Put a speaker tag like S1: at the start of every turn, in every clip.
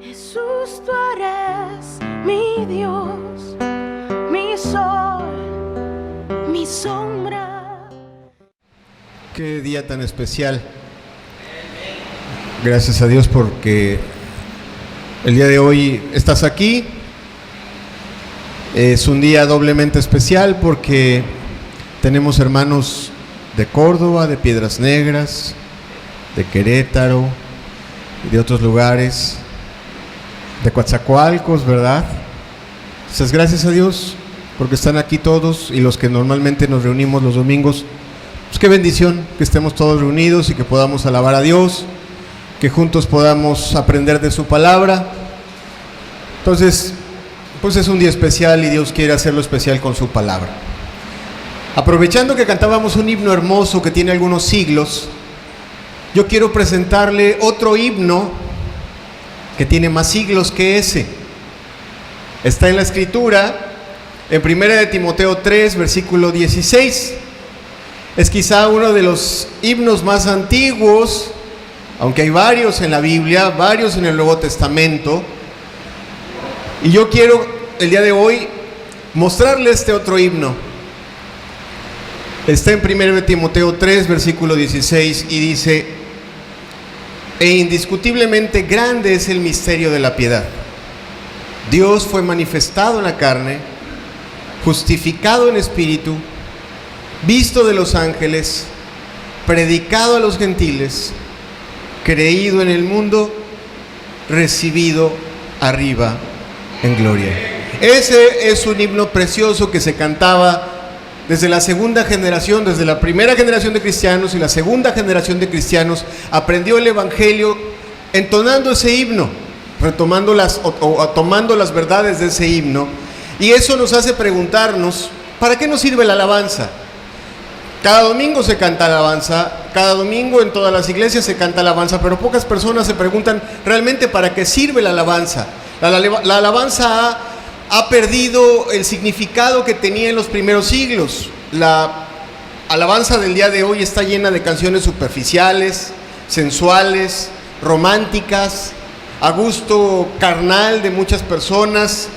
S1: Jesús, tú eres mi Dios, mi sol, mi sombra.
S2: Qué día tan especial. Gracias a Dios porque el día de hoy estás aquí. Es un día doblemente especial porque tenemos hermanos de Córdoba, de Piedras Negras, de Querétaro y de otros lugares, de Coatzacoalcos, ¿verdad? Entonces, gracias a Dios porque están aquí todos, y los que normalmente nos reunimos los domingos, pues qué bendición que estemos todos reunidos y que podamos alabar a Dios, que juntos podamos aprender de su palabra. Entonces, pues es un día especial y Dios quiere hacerlo especial con su palabra. Aprovechando que cantábamos un himno hermoso que tiene algunos siglos, yo quiero presentarle otro himno que tiene más siglos que ese. Está en la Escritura, en 1 de Timoteo 3, versículo 16. Es quizá uno de los himnos más antiguos, aunque hay varios en la Biblia, varios en el Nuevo Testamento. Y yo quiero el día de hoy mostrarle este otro himno. Está en 1 de Timoteo 3, versículo 16, y dice: e indiscutiblemente grande es el misterio de la piedad. Dios fue manifestado en la carne, justificado en espíritu, visto de los ángeles, predicado a los gentiles, creído en el mundo, recibido arriba en gloria. Ese es un himno precioso que se cantaba desde la segunda generación, desde la primera generación de cristianos y la segunda generación de cristianos aprendió el Evangelio entonando ese himno, retomando tomando las verdades de ese himno. Y eso nos hace preguntarnos, ¿para qué nos sirve la alabanza? Cada domingo se canta alabanza, cada domingo en todas las iglesias se canta alabanza, pero pocas personas se preguntan realmente para qué sirve la alabanza. La alabanza ha perdido el significado que tenía en los primeros siglos. La alabanza del día de hoy está llena de canciones superficiales, sensuales, románticas, a gusto carnal de muchas personas.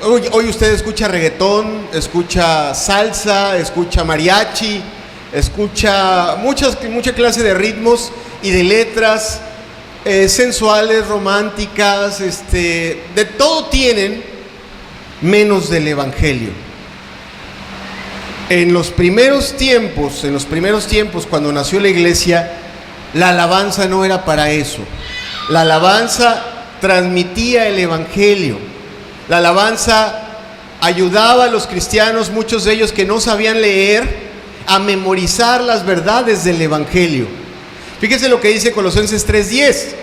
S2: Hoy usted escucha reggaetón, escucha salsa, escucha mariachi, escucha mucha clase de ritmos y de letras sensuales, románticas, de todo tienen, menos del Evangelio. En los primeros tiempos, cuando nació la iglesia, la alabanza no era para eso. La alabanza transmitía el Evangelio. La alabanza ayudaba a los cristianos, muchos de ellos que no sabían leer, a memorizar las verdades del Evangelio. Fíjese lo que dice Colosenses 3:10.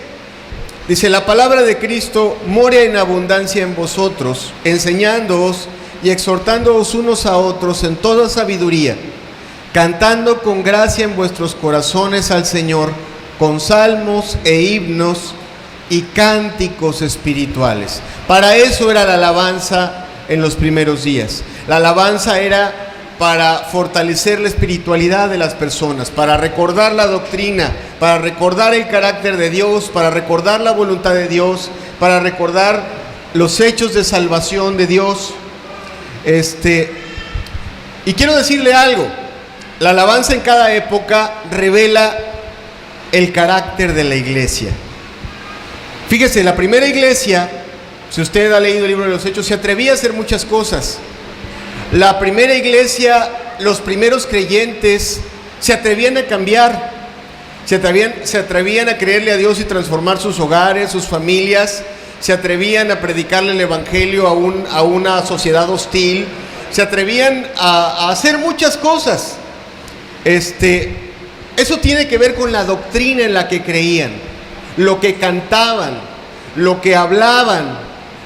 S2: Dice: la palabra de Cristo mora en abundancia en vosotros, enseñándoos y exhortándoos unos a otros en toda sabiduría, cantando con gracia en vuestros corazones al Señor, con salmos e himnos y cánticos espirituales. Para eso era la alabanza en los primeros días. La alabanza era para fortalecer la espiritualidad de las personas, para recordar la doctrina, para recordar el carácter de Dios, para recordar la voluntad de Dios, para recordar los hechos de salvación de Dios. Y quiero decirle algo: la alabanza en cada época revela el carácter de la iglesia. Fíjese, la primera iglesia, si usted ha leído el libro de los Hechos, se atrevía a hacer muchas cosas. La primera iglesia, los primeros creyentes se atrevían a cambiar, se atrevían a creerle a Dios y transformar sus hogares, sus familias, se atrevían a predicarle el Evangelio a una sociedad hostil, se atrevían a hacer muchas cosas. Eso tiene que ver con la doctrina en la que creían, lo que cantaban, lo que hablaban,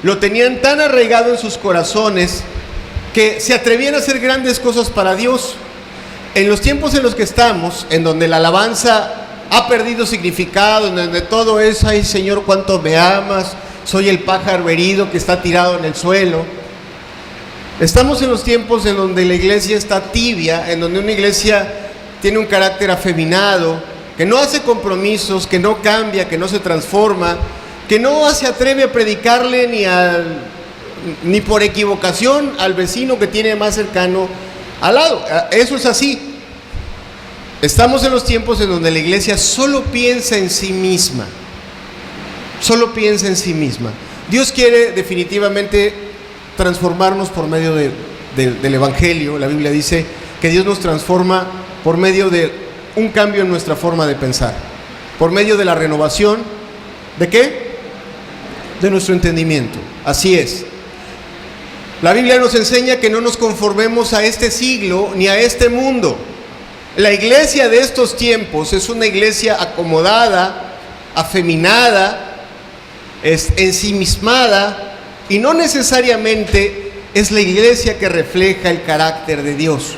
S2: lo tenían tan arraigado en sus corazones que se atrevían a hacer grandes cosas para Dios. En los tiempos en los que estamos, en donde la alabanza ha perdido significado, en donde todo es: ay Señor, cuánto me amas, soy el pájaro herido que está tirado en el suelo. Estamos en los tiempos en donde la iglesia está tibia, en donde una iglesia tiene un carácter afeminado, que no hace compromisos, que no cambia, que no se transforma, que no se atreve a predicarle ni por equivocación al vecino que tiene más cercano al lado. Eso es así. Estamos en los tiempos en donde la iglesia solo piensa en sí misma. Solo piensa en sí misma. Dios quiere definitivamente transformarnos por medio del Evangelio. La Biblia dice que Dios nos transforma por medio de un cambio en nuestra forma de pensar, por medio de la renovación, ¿de qué? De nuestro entendimiento. Así es. La Biblia nos enseña que no nos conformemos a este siglo ni a este mundo. La iglesia de estos tiempos es una iglesia acomodada, afeminada, ensimismada, y no necesariamente es la iglesia que refleja el carácter de Dios.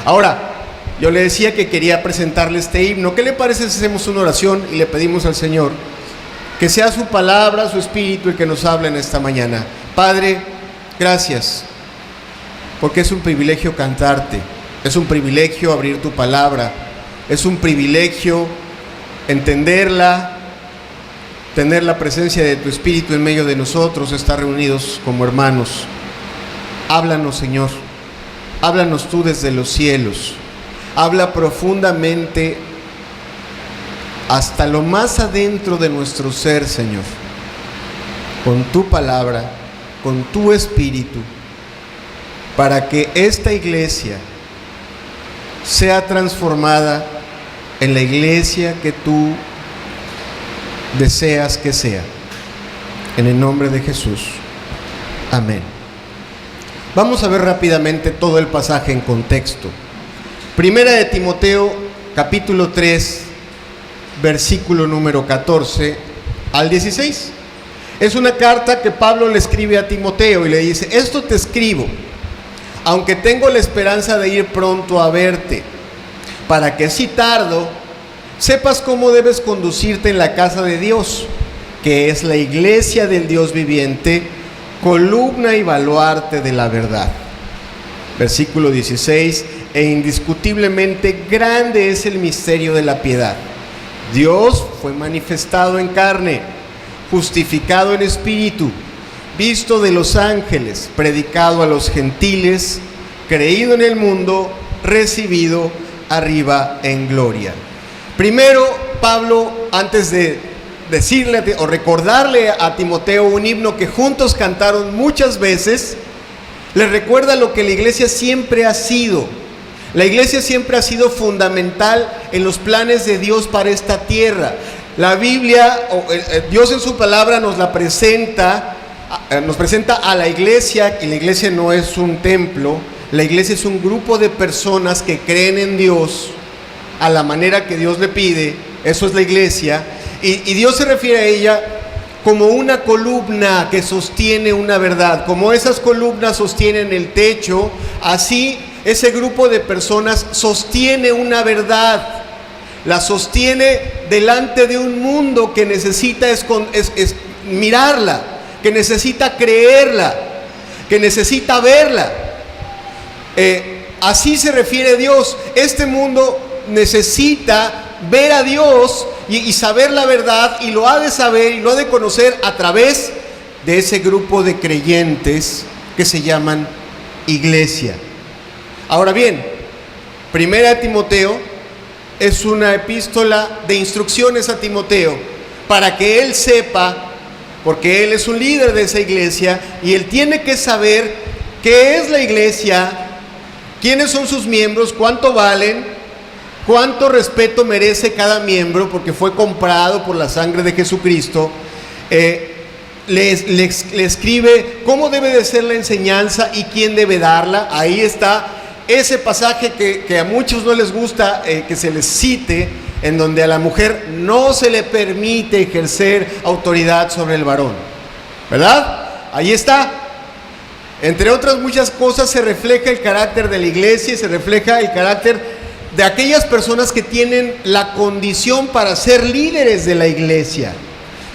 S2: Ahora, yo le decía que quería presentarle este himno. ¿Qué le parece si hacemos una oración y le pedimos al Señor que sea su palabra, su espíritu el que nos hable en esta mañana? Padre, gracias, porque es un privilegio cantarte, es un privilegio abrir tu palabra, es un privilegio entenderla, tener la presencia de tu Espíritu en medio de nosotros, estar reunidos como hermanos. Háblanos, Señor, háblanos tú desde los cielos, habla profundamente hasta lo más adentro de nuestro ser, Señor, con tu palabra, con tu Espíritu, para que esta iglesia sea transformada en la iglesia que tú deseas que sea. En el nombre de Jesús. Amén. Vamos a ver rápidamente todo el pasaje en contexto. Primera de Timoteo, capítulo 3, versículo número 14 al 16. Es una carta que Pablo le escribe a Timoteo y le dice: esto te escribo, aunque tengo la esperanza de ir pronto a verte, para que si tardo, sepas cómo debes conducirte en la casa de Dios, que es la iglesia del Dios viviente, columna y baluarte de la verdad. Versículo 16: e indiscutiblemente grande es el misterio de la piedad. Dios fue manifestado en carne, justificado en espíritu, visto de los ángeles, predicado a los gentiles, creído en el mundo, recibido arriba en gloria. Primero, Pablo, antes de decirle o recordarle a Timoteo un himno que juntos cantaron muchas veces, le recuerda lo que la iglesia siempre ha sido. La iglesia siempre ha sido fundamental en los planes de Dios para esta tierra. La Biblia, Dios en su palabra nos presenta a la iglesia, y la iglesia no es un templo, la iglesia es un grupo de personas que creen en Dios a la manera que Dios le pide. Eso es la iglesia, y Dios se refiere a ella como una columna que sostiene una verdad. Como esas columnas sostienen el techo, así ese grupo de personas sostiene una verdad, la sostiene delante de un mundo que necesita mirarla, que necesita creerla, que necesita verla. Así se refiere Dios. Este mundo necesita ver a Dios y saber la verdad, y lo ha de saber y lo ha de conocer a través de ese grupo de creyentes que se llaman iglesia. Ahora bien, Primera de Timoteo es una epístola de instrucciones a Timoteo para que él sepa, porque él es un líder de esa iglesia y él tiene que saber qué es la iglesia, quiénes son sus miembros, cuánto valen, cuánto respeto merece cada miembro, porque fue comprado por la sangre de Jesucristo. Le escribe cómo debe de ser la enseñanza y quién debe darla. Ahí está ese pasaje que a muchos no les gusta que se les cite, en donde a la mujer no se le permite ejercer autoridad sobre el varón, ¿verdad? Ahí está. Entre otras muchas cosas se refleja el carácter de la iglesia y se refleja el carácter de aquellas personas que tienen la condición para ser líderes de la iglesia.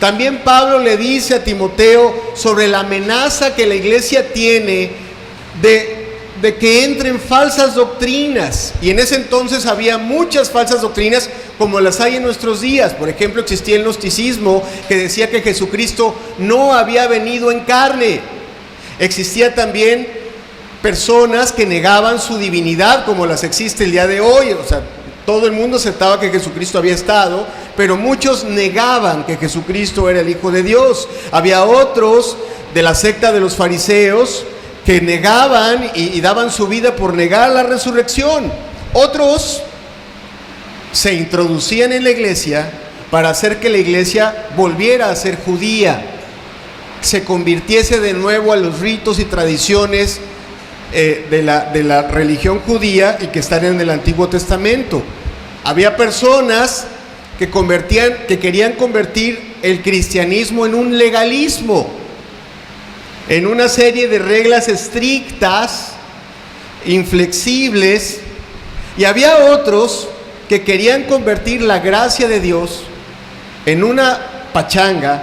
S2: También Pablo le dice a Timoteo sobre la amenaza que la iglesia tiene de que entren falsas doctrinas. Y en ese entonces había muchas falsas doctrinas como las hay en nuestros días. Por ejemplo, existía el gnosticismo, que decía que Jesucristo no había venido en carne. Existía también personas que negaban su divinidad, como las existe el día de hoy. O sea, todo el mundo aceptaba que Jesucristo había estado, pero muchos negaban que Jesucristo era el Hijo de Dios. Había otros de la secta de los fariseos que negaban y daban su vida por negar la resurrección. Otros se introducían en la iglesia para hacer que la iglesia volviera a ser judía, se convirtiese de nuevo a los ritos y tradiciones de la religión judía y que están en el Antiguo Testamento. Había personas que querían convertir el cristianismo en un legalismo, en una serie de reglas estrictas, inflexibles, y había otros que querían convertir la gracia de Dios en una pachanga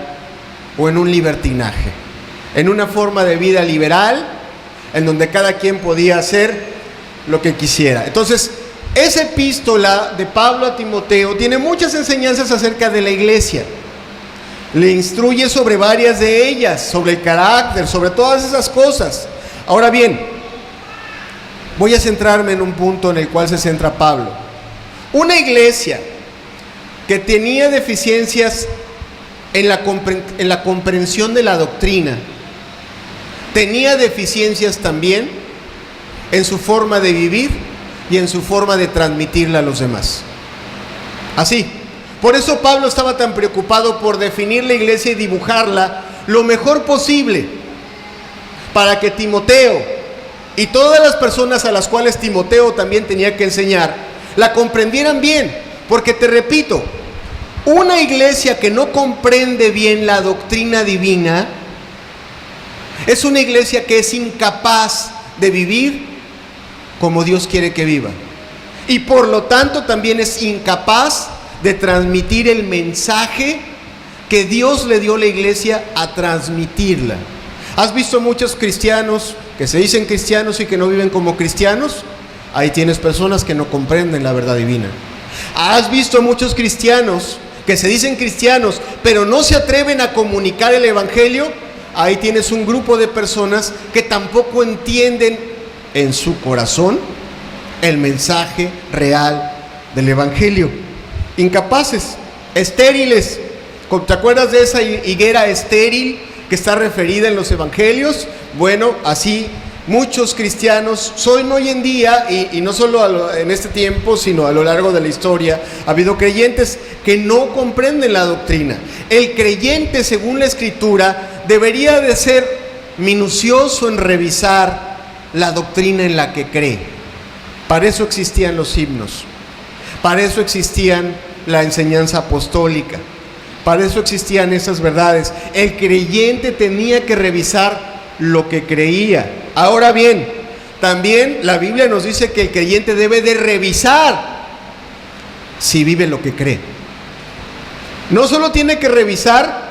S2: o en un libertinaje, en una forma de vida liberal, en donde cada quien podía hacer lo que quisiera. Entonces, esa epístola de Pablo a Timoteo tiene muchas enseñanzas acerca de la iglesia. Le instruye sobre varias de ellas, sobre el carácter, sobre todas esas cosas. Ahora bien, voy a centrarme en un punto en el cual se centra Pablo. Una iglesia que tenía deficiencias en la comprensión de la doctrina, tenía deficiencias también en su forma de vivir y en su forma de transmitirla a los demás. Así. Por eso Pablo estaba tan preocupado por definir la iglesia y dibujarla lo mejor posible, para que Timoteo y todas las personas a las cuales Timoteo también tenía que enseñar, la comprendieran bien. Porque te repito, una iglesia que no comprende bien la doctrina divina es una iglesia que es incapaz de vivir como Dios quiere que viva, y por lo tanto también es incapaz de transmitir el mensaje que Dios le dio a la iglesia a transmitirla. ¿Has visto muchos cristianos que se dicen cristianos y que no viven como cristianos? Ahí tienes personas que no comprenden la verdad divina. ¿Has visto muchos cristianos que se dicen cristianos pero no se atreven a comunicar el evangelio? Ahí tienes un grupo de personas que tampoco entienden en su corazón el mensaje real del evangelio. Incapaces, estériles. ¿Te acuerdas de esa higuera estéril que está referida en los evangelios? Bueno, así muchos cristianos son hoy en día, y no solo en este tiempo, sino a lo largo de la historia, ha habido creyentes que no comprenden la doctrina. El creyente, según la Escritura, debería de ser minucioso en revisar la doctrina en la que cree. Para eso existían los himnos, para eso existían la enseñanza apostólica, para eso existían esas verdades. El creyente tenía que revisar lo que creía. Ahora bien, también la Biblia nos dice que el creyente debe de revisar si vive lo que cree. No solo tiene que revisar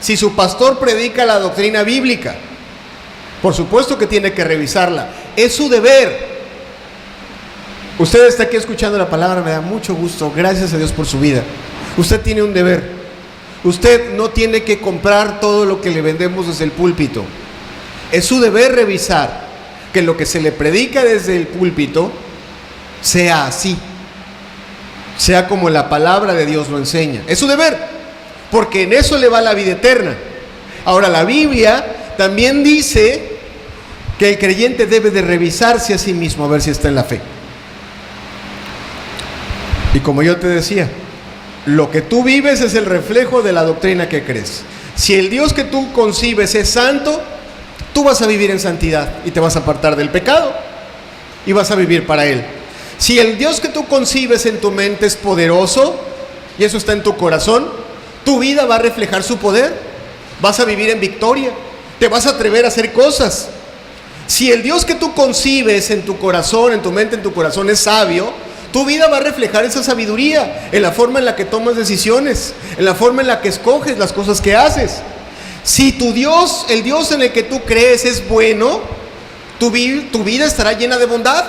S2: si su pastor predica la doctrina bíblica, por supuesto que tiene que revisarla, es su deber. Usted está aquí escuchando la palabra, me da mucho gusto, gracias a Dios por su vida. Usted tiene un deber. Usted no tiene que comprar todo lo que le vendemos desde el púlpito. Es su deber revisar que lo que se le predica desde el púlpito sea así, sea como la palabra de Dios lo enseña. Es su deber, porque en eso le va la vida eterna. Ahora, la Biblia también dice que el creyente debe de revisarse a sí mismo a ver si está en la fe. Y como yo te decía, lo que tú vives es el reflejo de la doctrina que crees. Si el Dios que tú concibes es santo, tú vas a vivir en santidad y te vas a apartar del pecado y vas a vivir para Él. Si el Dios que tú concibes en tu mente es poderoso y eso está en tu corazón, tu vida va a reflejar su poder. Vas a vivir en victoria, te vas a atrever a hacer cosas. Si el Dios que tú concibes en tu corazón, en tu mente, en tu corazón es sabio, tu vida va a reflejar esa sabiduría en la forma en la que tomas decisiones, en la forma en la que escoges las cosas que haces. Si tu Dios, el Dios en el que tú crees es bueno, Tu vida estará llena de bondad.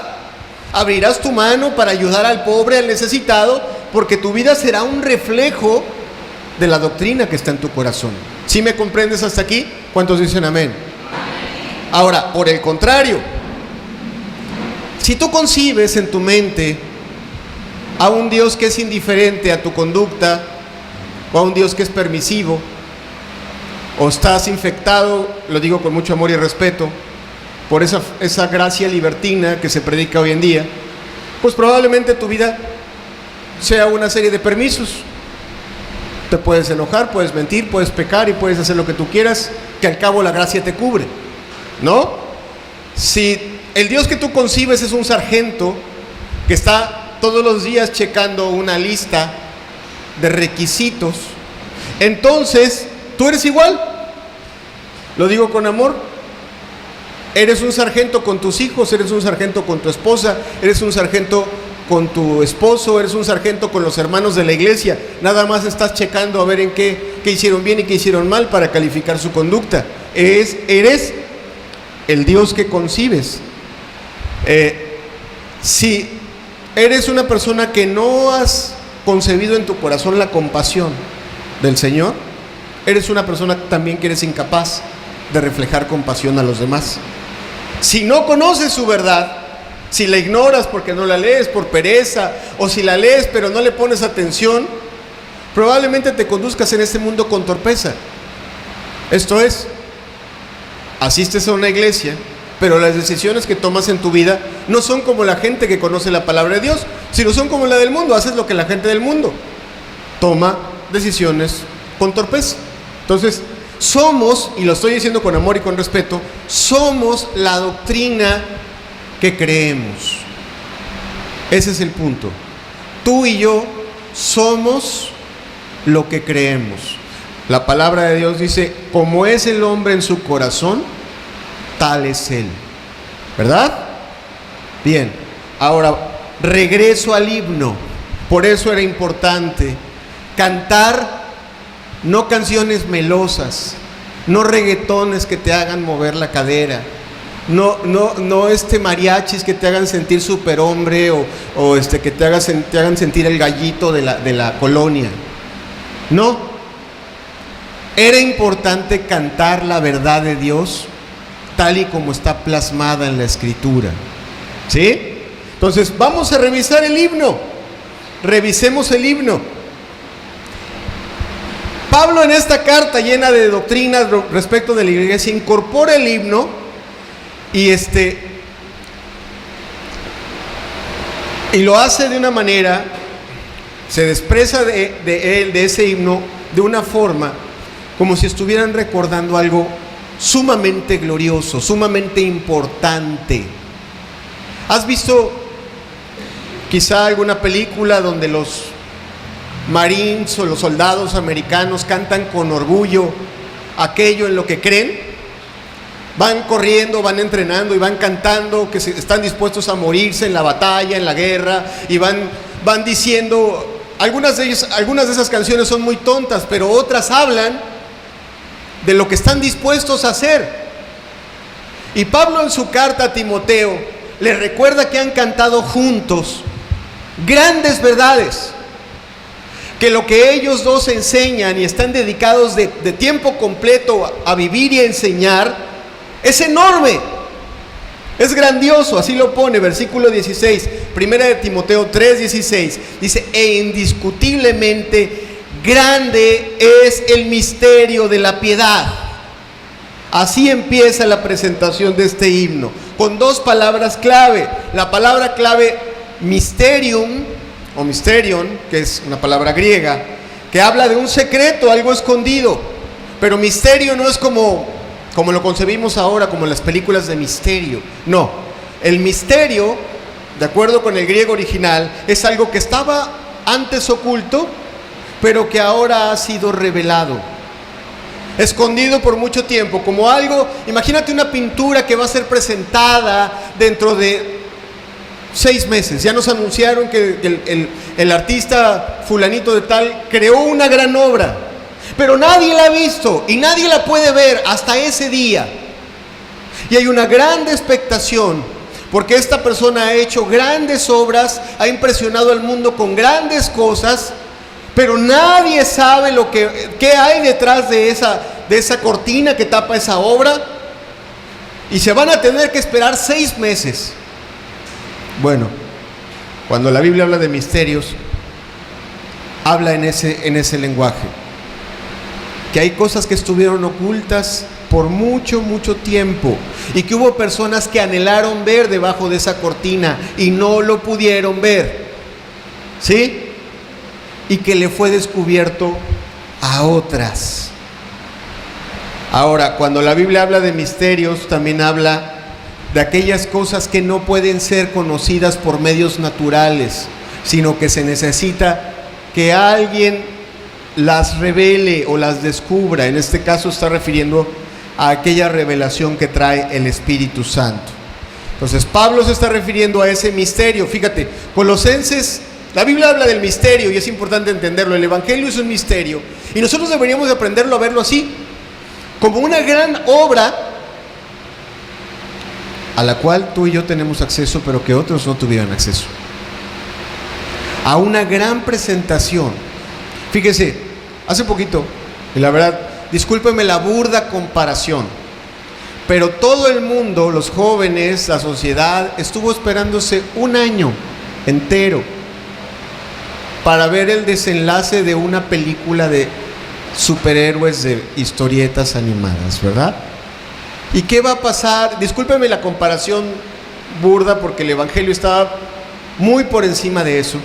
S2: Abrirás tu mano para ayudar al pobre, al necesitado, porque tu vida será un reflejo de la doctrina que está en tu corazón. ¿Sí me comprendes hasta aquí? ¿Cuántos dicen amén? Ahora, por el contrario, si tú concibes en tu mente a un Dios que es indiferente a tu conducta, o a un Dios que es permisivo, o estás infectado, lo digo con mucho amor y respeto, por esa gracia libertina que se predica hoy en día, pues probablemente tu vida sea una serie de permisos. Te puedes enojar, puedes mentir, puedes pecar y puedes hacer lo que tú quieras, que al cabo la gracia te cubre, ¿no? Si el Dios que tú concibes es un sargento que está todos los días checando una lista de requisitos, entonces tú eres igual. Lo digo con amor. Eres un sargento con tus hijos, eres un sargento con tu esposa, eres un sargento con tu esposo, eres un sargento con los hermanos de la iglesia. Nada más estás checando a ver en qué hicieron bien y qué hicieron mal para calificar su conducta. Eres el Dios que concibes. Si eres una persona que no has concebido en tu corazón la compasión del Señor, eres una persona también que eres incapaz de reflejar compasión a los demás. Si no conoces su verdad, si la ignoras porque no la lees por pereza, o si la lees pero no le pones atención, probablemente te conduzcas en este mundo con torpeza. Esto es, asistes a una iglesia, pero las decisiones que tomas en tu vida no son como la gente que conoce la palabra de Dios, sino son como la del mundo. Haces lo que la gente del mundo toma decisiones con torpeza. Entonces, somos, y lo estoy diciendo con amor y con respeto, somos la doctrina que creemos. Ese es el punto. Tú y yo somos lo que creemos. La palabra de Dios dice, como es el hombre en su corazón, tal es él. ¿Verdad? Bien, ahora regreso al himno. Por eso era importante cantar no canciones melosas, no reggaetones que te hagan mover la cadera, no mariachis que te hagan sentir superhombre o que te hagan sentir el gallito de la colonia. No, era importante cantar la verdad de Dios tal y como está plasmada en la Escritura. ¿Sí? Entonces vamos a revisar el himno. Revisemos el himno. Pablo en esta carta llena de doctrinas respecto de la iglesia incorpora el himno y lo hace de una manera, se expresa de ese himno de una forma como si estuvieran recordando algo sumamente glorioso, sumamente importante. ¿Has visto quizá alguna película donde los Marines o los soldados americanos cantan con orgullo aquello en lo que creen? Van corriendo, van entrenando y van cantando que están dispuestos a morirse en la batalla, en la guerra, y van diciendo, algunas de esas canciones son muy tontas, pero otras hablan de lo que están dispuestos a hacer. Y Pablo en su carta a Timoteo le recuerda que han cantado juntos grandes verdades, que lo que ellos dos enseñan y están dedicados de tiempo completo a vivir y a enseñar es enorme, es grandioso. Así lo pone, versículo 16, primera de Timoteo 3:16, dice, e indiscutiblemente grande es el misterio de la piedad. Así empieza la presentación de este himno, con dos palabras clave. La palabra clave mysterium o mysterion, que es una palabra griega, que habla de un secreto, algo escondido. Pero misterio no es como lo concebimos ahora, como en las películas de misterio. No, el misterio, de acuerdo con el griego original, es algo que estaba antes oculto, pero que ahora ha sido revelado, escondido por mucho tiempo, como algo, imagínate una pintura que va a ser presentada dentro de 6 meses. Ya nos anunciaron que el artista fulanito de tal creó una gran obra, pero nadie la ha visto y nadie la puede ver hasta ese día. Y hay una gran expectación, porque esta persona ha hecho grandes obras, ha impresionado al mundo con grandes cosas, pero nadie sabe qué hay detrás de esa cortina que tapa esa obra, y se van a tener que esperar 6 meses. Bueno, cuando la Biblia habla de misterios, habla en ese lenguaje, que hay cosas que estuvieron ocultas por mucho, mucho tiempo, y que hubo personas que anhelaron ver debajo de esa cortina y no lo pudieron ver, ¿sí? Y que le fue descubierto a otras. Ahora, cuando la Biblia habla de misterios, también habla de aquellas cosas que no pueden ser conocidas por medios naturales, sino que se necesita que alguien las revele o las descubra. En este caso está refiriendo a aquella revelación que trae el Espíritu Santo. Entonces Pablo se está refiriendo a ese misterio. Fíjate, Colosenses, la Biblia habla del misterio y es importante entenderlo. El Evangelio es un misterio y nosotros deberíamos de aprenderlo a verlo así, como una gran obra a la cual tú y yo tenemos acceso, pero que otros no tuvieron acceso. A una gran presentación. Fíjese, hace poquito, y la verdad, discúlpeme la burda comparación, pero todo el mundo, los jóvenes, la sociedad, estuvo esperándose un año entero para ver el desenlace de una película de superhéroes de historietas animadas, ¿verdad? ¿Y qué va a pasar? Discúlpeme la comparación burda, porque el Evangelio estaba muy por encima de eso,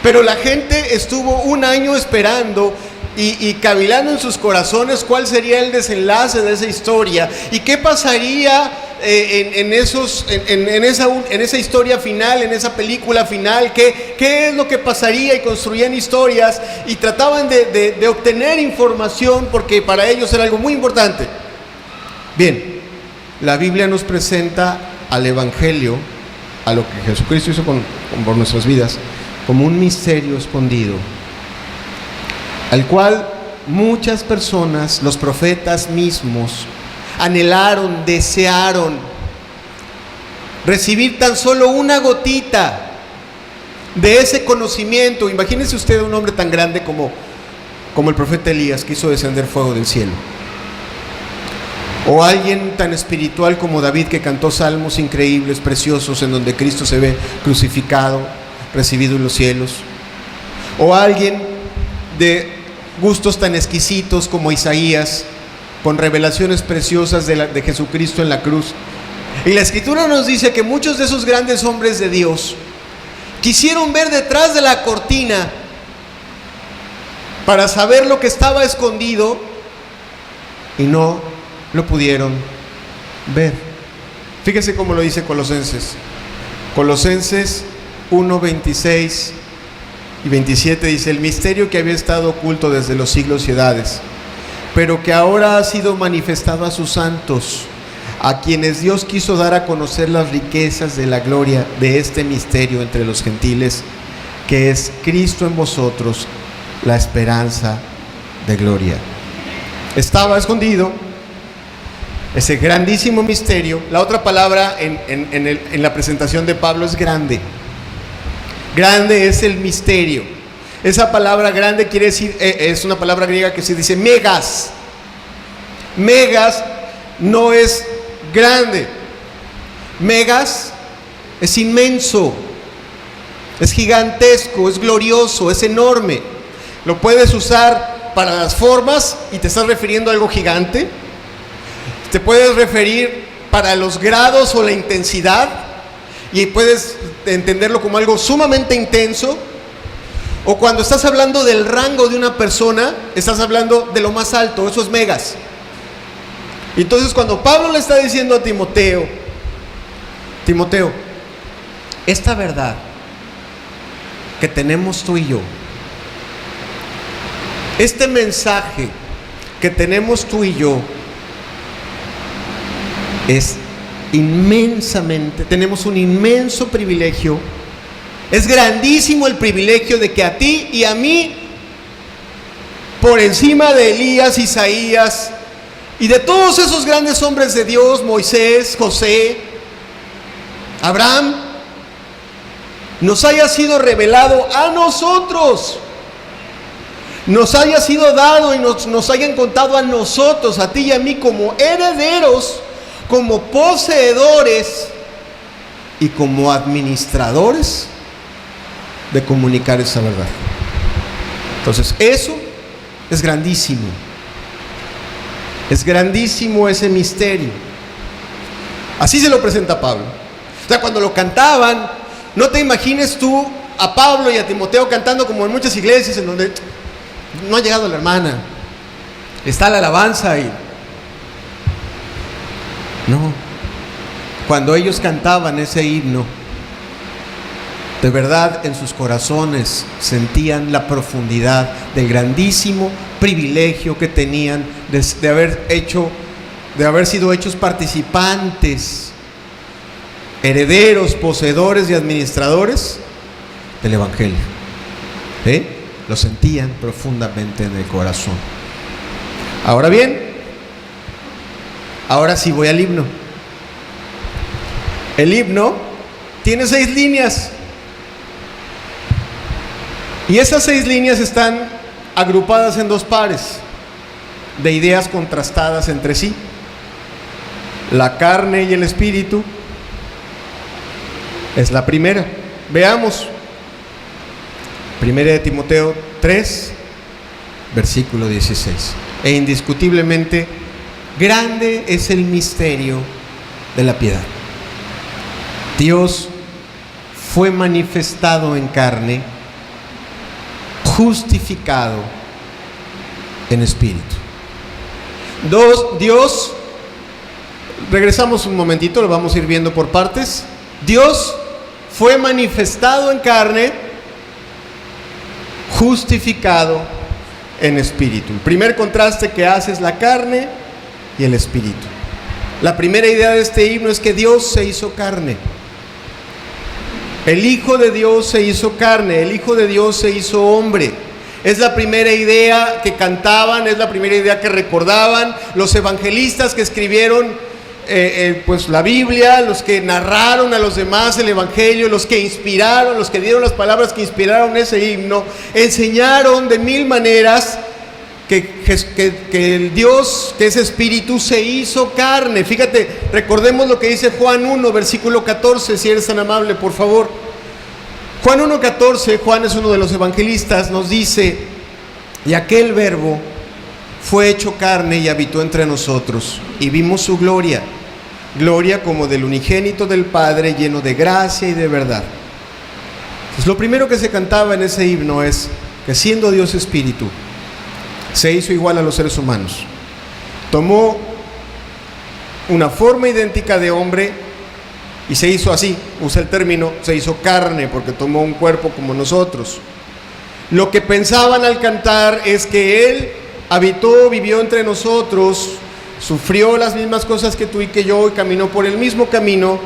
S2: pero la gente estuvo un año esperando y cavilando en sus corazones cuál sería el desenlace de esa historia y qué pasaría en esa historia final, en esa película final, qué es lo que pasaría, y construían historias y trataban de obtener información, porque para ellos era algo muy importante. Bien, la Biblia nos presenta al Evangelio, a lo que Jesucristo hizo por nuestras vidas, como un misterio escondido, al cual muchas personas, los profetas mismos, anhelaron, desearon recibir tan solo una gotita de ese conocimiento. Imagínese usted un hombre tan grande como el profeta Elías, que hizo descender fuego del cielo, o alguien tan espiritual como David, que cantó salmos increíbles, preciosos, en donde Cristo se ve crucificado, recibido en los cielos, o alguien de gustos tan exquisitos como Isaías, con revelaciones preciosas de Jesucristo en la cruz. Y la Escritura nos dice que muchos de esos grandes hombres de Dios quisieron ver detrás de la cortina para saber lo que estaba escondido y no lo pudieron ver. Fíjese cómo lo dice Colosenses 1, 26 y 27 dice: el misterio que había estado oculto desde los siglos y edades, pero que ahora ha sido manifestado a sus santos, a quienes Dios quiso dar a conocer las riquezas de la gloria de este misterio entre los gentiles, que es Cristo en vosotros, la esperanza de gloria. Estaba escondido ese grandísimo misterio. La otra palabra en la presentación de Pablo es grande. Grande es el misterio. Esa palabra grande quiere decir, es una palabra griega que se dice megas. Megas no es grande. Megas es inmenso, es gigantesco, es glorioso, es enorme. Lo puedes usar para las formas y te estás refiriendo a algo gigante. Te puedes referir para los grados o la intensidad y puedes entenderlo como algo sumamente intenso. O cuando estás hablando del rango de una persona, estás hablando de lo más alto, eso es megas. Entonces cuando Pablo le está diciendo a Timoteo, esta verdad que tenemos tú y yo, este mensaje que tenemos tú y yo, es inmensamente, tenemos un inmenso privilegio. Es grandísimo el privilegio de que a ti y a mí, por encima de Elías, Isaías, y de todos esos grandes hombres de Dios, Moisés, José, Abraham, nos haya sido revelado a nosotros, nos haya sido dado y nos hayan contado a nosotros, a ti y a mí, como herederos, como poseedores y como administradores de comunicar esa verdad. Entonces, eso es grandísimo. Es grandísimo ese misterio. Así se lo presenta Pablo. O sea, cuando lo cantaban, no te imagines tú a Pablo y a Timoteo cantando como en muchas iglesias en donde no ha llegado la hermana, está la alabanza y... No. Cuando ellos cantaban ese himno, de verdad en sus corazones sentían la profundidad del grandísimo privilegio que tenían de haber sido hechos participantes, herederos, poseedores y administradores del Evangelio. ¿Sí? Lo sentían profundamente en el corazón. Ahora bien, ahora sí voy al himno. El himno tiene 6 líneas. Y esas 6 líneas están agrupadas en 2 pares de ideas contrastadas entre sí. La carne y el espíritu es la primera. Veamos. 1 de Timoteo 3, versículo 16. E indiscutiblemente grande es el misterio de la piedad. Dios fue manifestado en carne, justificado en espíritu. 2, Dios, regresamos un momentito, lo vamos a ir viendo por partes. Dios fue manifestado en carne, justificado en espíritu. El primer contraste que hace es la carne y el espíritu. La primera idea de este himno es que Dios se hizo carne. El Hijo de Dios se hizo carne, el Hijo de Dios se hizo hombre. Es la primera idea que cantaban, es la primera idea que recordaban los evangelistas que escribieron pues la Biblia, los que narraron a los demás el Evangelio, los que inspiraron, los que dieron las palabras que inspiraron ese himno, enseñaron de 1000 maneras que el Dios, que es Espíritu, se hizo carne. Fíjate, recordemos lo que dice Juan 1, versículo 14, si eres tan amable, por favor. Juan 1:14, Juan es uno de los evangelistas, nos dice: y aquel verbo fue hecho carne y habitó entre nosotros, y vimos su gloria, gloria como del unigénito del Padre, lleno de gracia y de verdad. Pues lo primero que se cantaba en ese himno es que, siendo Dios Espíritu, se hizo igual a los seres humanos. Tomó una forma idéntica de hombre y se hizo así, usa el término, se hizo carne, porque tomó un cuerpo como nosotros. Lo que pensaban al cantar es que Él habitó, vivió entre nosotros, sufrió las mismas cosas que tú y que yo, y caminó por el mismo camino,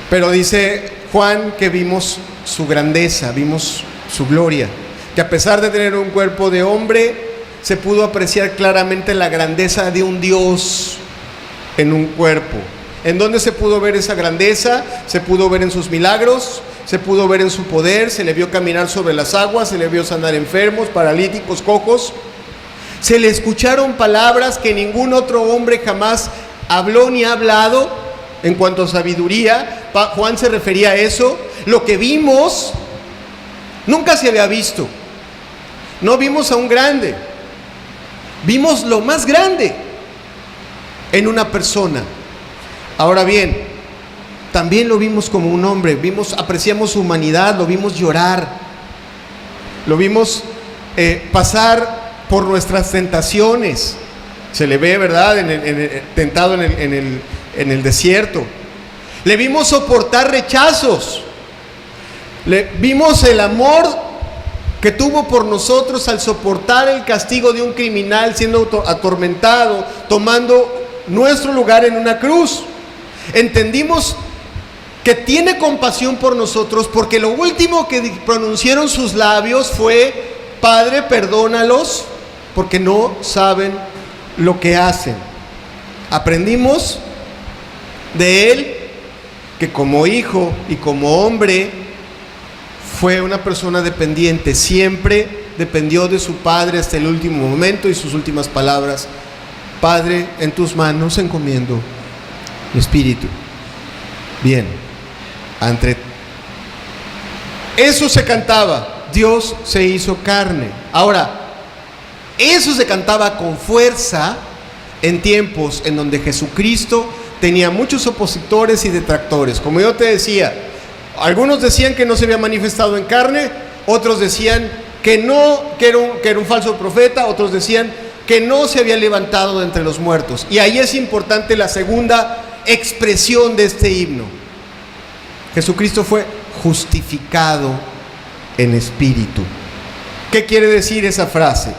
S2: pero dice Juan que vimos su grandeza, vimos su gloria, que a pesar de tener un cuerpo de hombre, se pudo apreciar claramente la grandeza de un Dios en un cuerpo. ¿En dónde se pudo ver esa grandeza? Se pudo ver en sus milagros, se pudo ver en su poder, se le vio caminar sobre las aguas, se le vio sanar enfermos, paralíticos, cojos. Se le escucharon palabras que ningún otro hombre jamás habló ni ha hablado en cuanto a sabiduría. Juan se refería a eso. Lo que vimos nunca se había visto. No vimos a un grande, vimos lo más grande en una persona. Ahora bien, también lo vimos como un hombre, apreciamos su humanidad, lo vimos llorar, lo vimos pasar por nuestras tentaciones. Se le ve, ¿verdad?, tentado en el desierto. Le vimos soportar rechazos. Le vimos el amor que tuvo por nosotros al soportar el castigo de un criminal, siendo atormentado, tomando nuestro lugar en una cruz. Entendimos que tiene compasión por nosotros, porque lo último que pronunciaron sus labios fue: Padre, perdónalos, porque no saben lo que hacen. Aprendimos de él que como hijo y como hombre fue una persona dependiente, siempre dependió de su padre hasta el último momento, y sus últimas palabras: Padre, en tus manos encomiendo mi espíritu. Bien, entre eso se cantaba, Dios se hizo carne. Ahora, eso se cantaba con fuerza en tiempos en donde Jesucristo tenía muchos opositores y detractores. Como yo te decía, algunos decían que no se había manifestado en carne, otros decían que no, que era un falso profeta, otros decían que no se había levantado de entre los muertos. Y ahí es importante la segunda expresión de este himno: Jesucristo fue justificado en espíritu. ¿Qué quiere decir esa frase?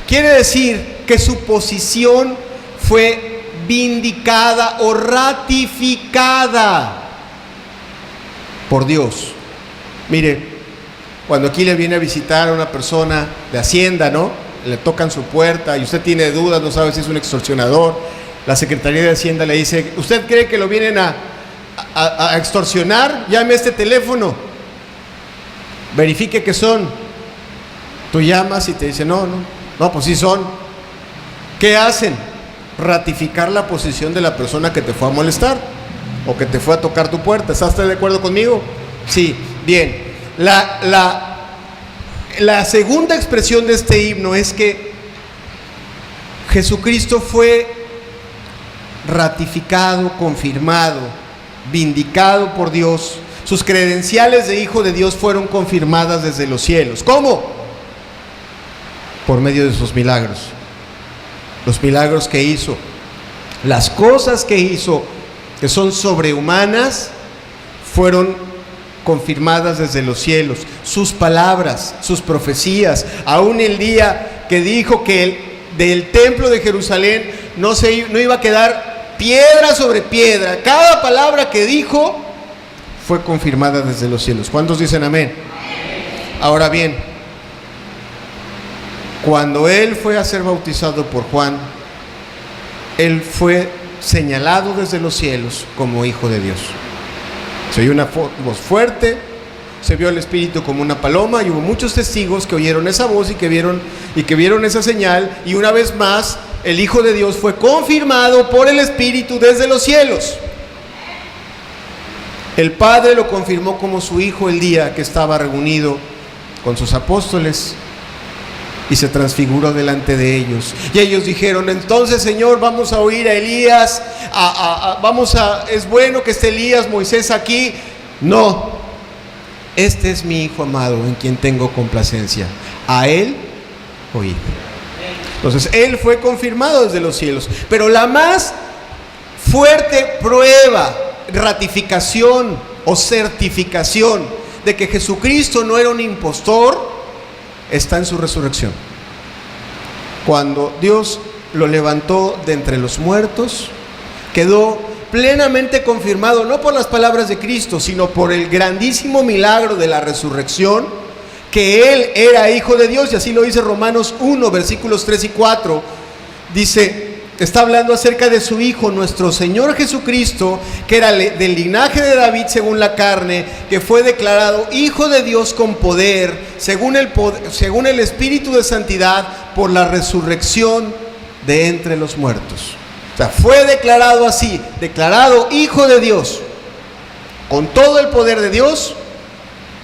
S2: Quiere decir que su posición fue vindicada o ratificada por Dios. Mire, cuando aquí le viene a visitar a una persona de Hacienda, ¿no? Le tocan su puerta y usted tiene dudas, no sabe si es un extorsionador. La Secretaría de Hacienda le dice: ¿usted cree que lo vienen a extorsionar? Llame a este teléfono, verifique que son. Tú llamas y te dice: no, pues sí son. ¿Qué hacen? Ratificar la posición de la persona que te fue a molestar o que te fue a tocar tu puerta. ¿Estás de acuerdo conmigo? Sí, bien. La segunda expresión de este himno es que Jesucristo fue ratificado, confirmado, vindicado por Dios. Sus credenciales de hijo de Dios fueron confirmadas desde los cielos. ¿Cómo? Por medio de sus milagros. Los milagros que hizo, las cosas que hizo, que son sobrehumanas, fueron confirmadas desde los cielos. Sus palabras, sus profecías, aún el día que dijo que del templo de Jerusalén no iba a quedar piedra sobre piedra, cada palabra que dijo fue confirmada desde los cielos. ¿Cuántos dicen amén? Ahora bien, cuando él fue a ser bautizado por Juan, él fue señalado desde los cielos como hijo de Dios. Se oyó una voz fuerte, se vio el Espíritu como una paloma, y hubo muchos testigos que oyeron esa voz y que vieron esa señal, y una vez más el Hijo de Dios fue confirmado por el Espíritu desde los cielos. El Padre lo confirmó como su Hijo el día que estaba reunido con sus apóstoles y se transfiguró delante de ellos. Y ellos dijeron: entonces, Señor, vamos a oír a Elías, es bueno que esté Elías, Moisés aquí. No, este es mi Hijo amado, en quien tengo complacencia, a él oíd. Entonces él fue confirmado desde los cielos. Pero la más fuerte prueba, ratificación o certificación de que Jesucristo no era un impostor está en su resurrección. Cuando Dios lo levantó de entre los muertos, quedó plenamente confirmado, no por las palabras de Cristo, sino por el grandísimo milagro de la resurrección, que Él era Hijo de Dios. Y así lo dice Romanos 1, versículos 3 y 4. Dice, está hablando acerca de su Hijo, nuestro Señor Jesucristo, que era del linaje de David según la carne, que fue declarado Hijo de Dios con poder, según el Espíritu de santidad, por la resurrección de entre los muertos. O sea, fue declarado así, declarado Hijo de Dios, con todo el poder de Dios,